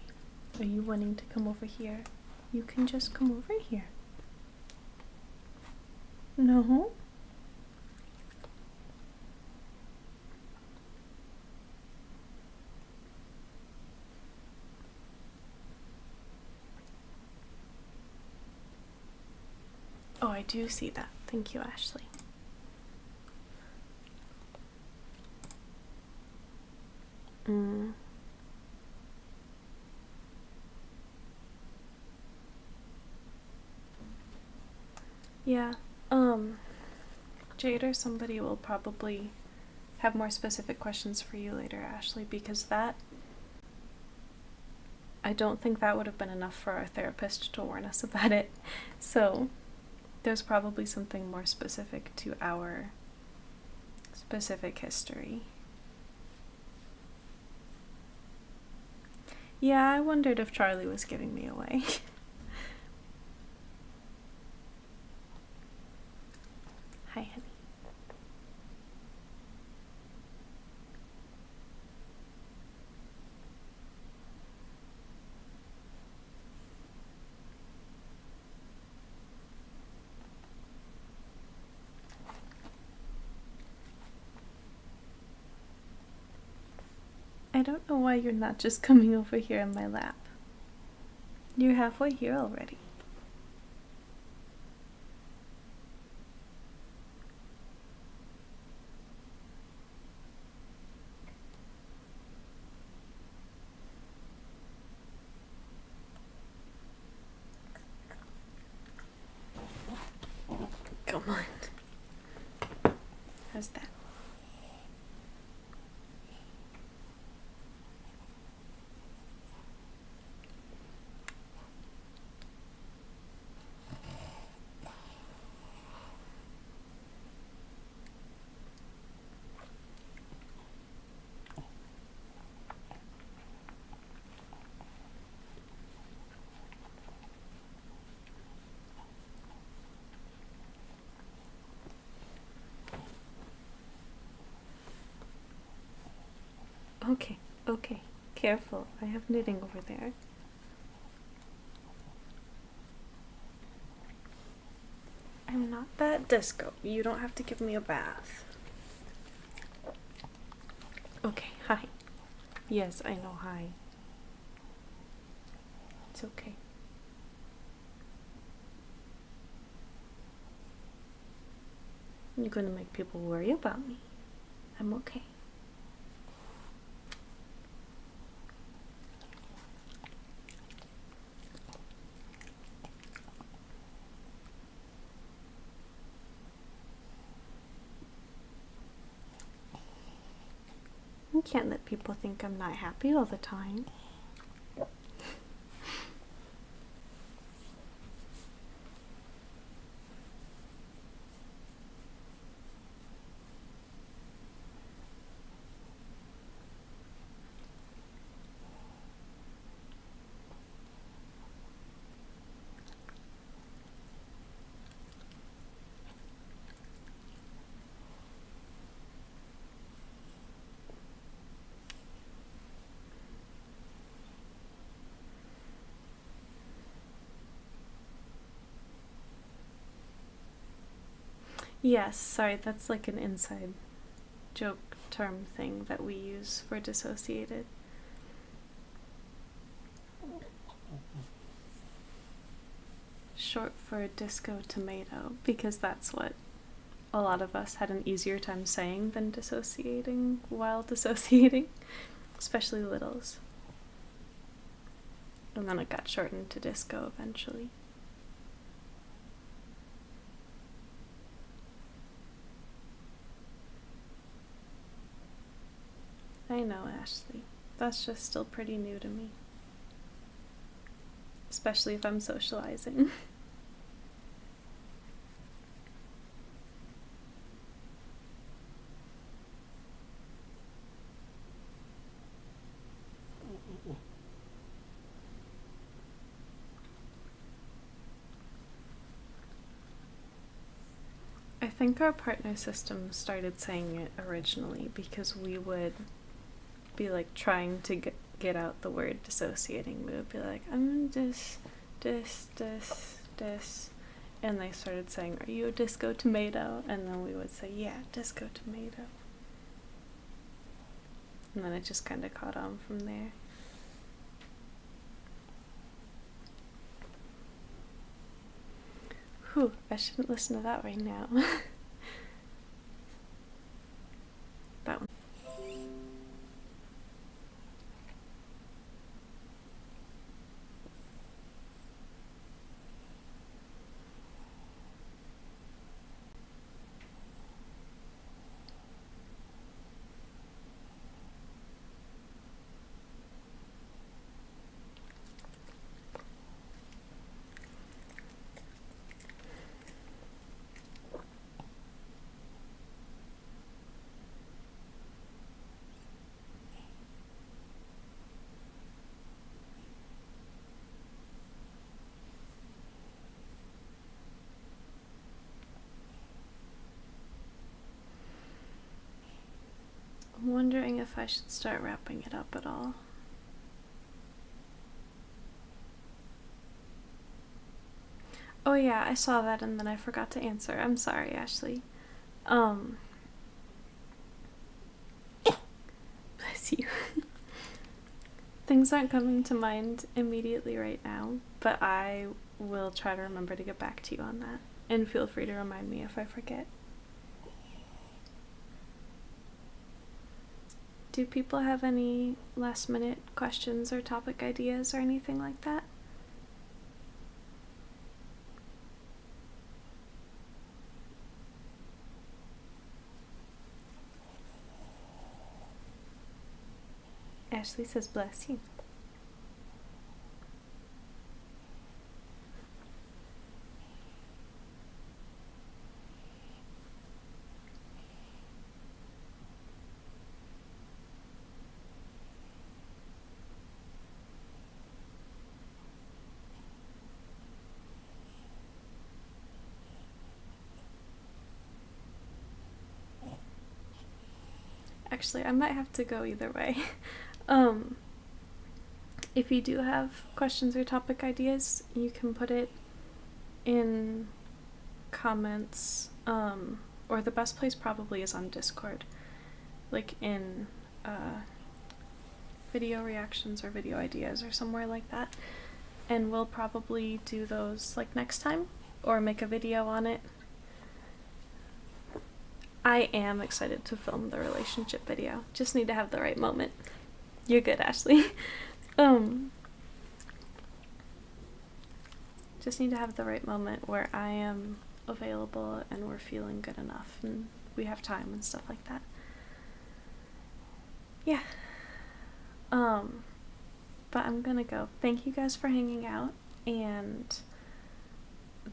Are you wanting to come over here? You can just come over here. No? Oh, I do see that. Thank you, Ashley. Yeah, Jade or somebody will probably have more specific questions for you later, Ashley, because I don't think that would have been enough for our therapist to warn us about it. So there's probably something more specific to our specific history. Yeah, I wondered if Charlie was giving me away. Hi, honey. I don't know why you're not just coming over here in my lap. You're halfway here already. Come on. How's that? Okay. Careful. I have knitting over there. I'm not that disco. You don't have to give me a bath. Okay, hi. Yes, I know, hi. It's okay. You're gonna make people worry about me. I'm okay. can't let people think I'm not happy all the time. Yes, sorry, that's like an inside joke term thing that we use for dissociated. Short for disco tomato, because that's what a lot of us had an easier time saying than dissociating while dissociating, especially littles. And then it got shortened to disco eventually. I know, Ashley. That's just still pretty new to me. Especially if I'm socializing. I think our partner system started saying it originally because we would be like trying to get out the word dissociating. We would be like, I'm this, and they started saying, are you a disco tomato? And then we would say, yeah, disco tomato. And then it just kind of caught on from there. Whew, I shouldn't listen to that right now. That one. I'm wondering if I should start wrapping it up at all. Oh yeah, I saw that and then I forgot to answer. I'm sorry, Ashley. Bless you. Things aren't coming to mind immediately right now, but I will try to remember to get back to you on that. And feel free to remind me if I forget. Do people have any last minute questions or topic ideas or anything like that? Ashley says bless you. Actually, I might have to go either way. If you do have questions or topic ideas, you can put it in comments, or the best place probably is on Discord, like in video reactions or video ideas or somewhere like that, and we'll probably do those like next time or make a video on it. I am excited to film the relationship video. Just need to have the right moment. You're good, Ashley. Just need to have the right moment where I am available and we're feeling good enough and we have time and stuff like that. yeah. But I'm gonna go. Thank you guys for hanging out, and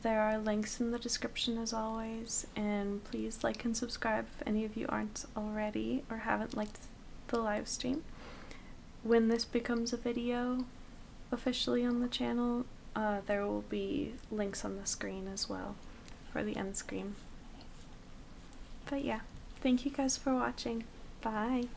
there are links in the description as always, and please like and subscribe if any of you aren't already or haven't liked the live stream. When this becomes a video officially on the channel, there will be links on the screen as well for the end screen. But yeah, thank you guys for watching. Bye!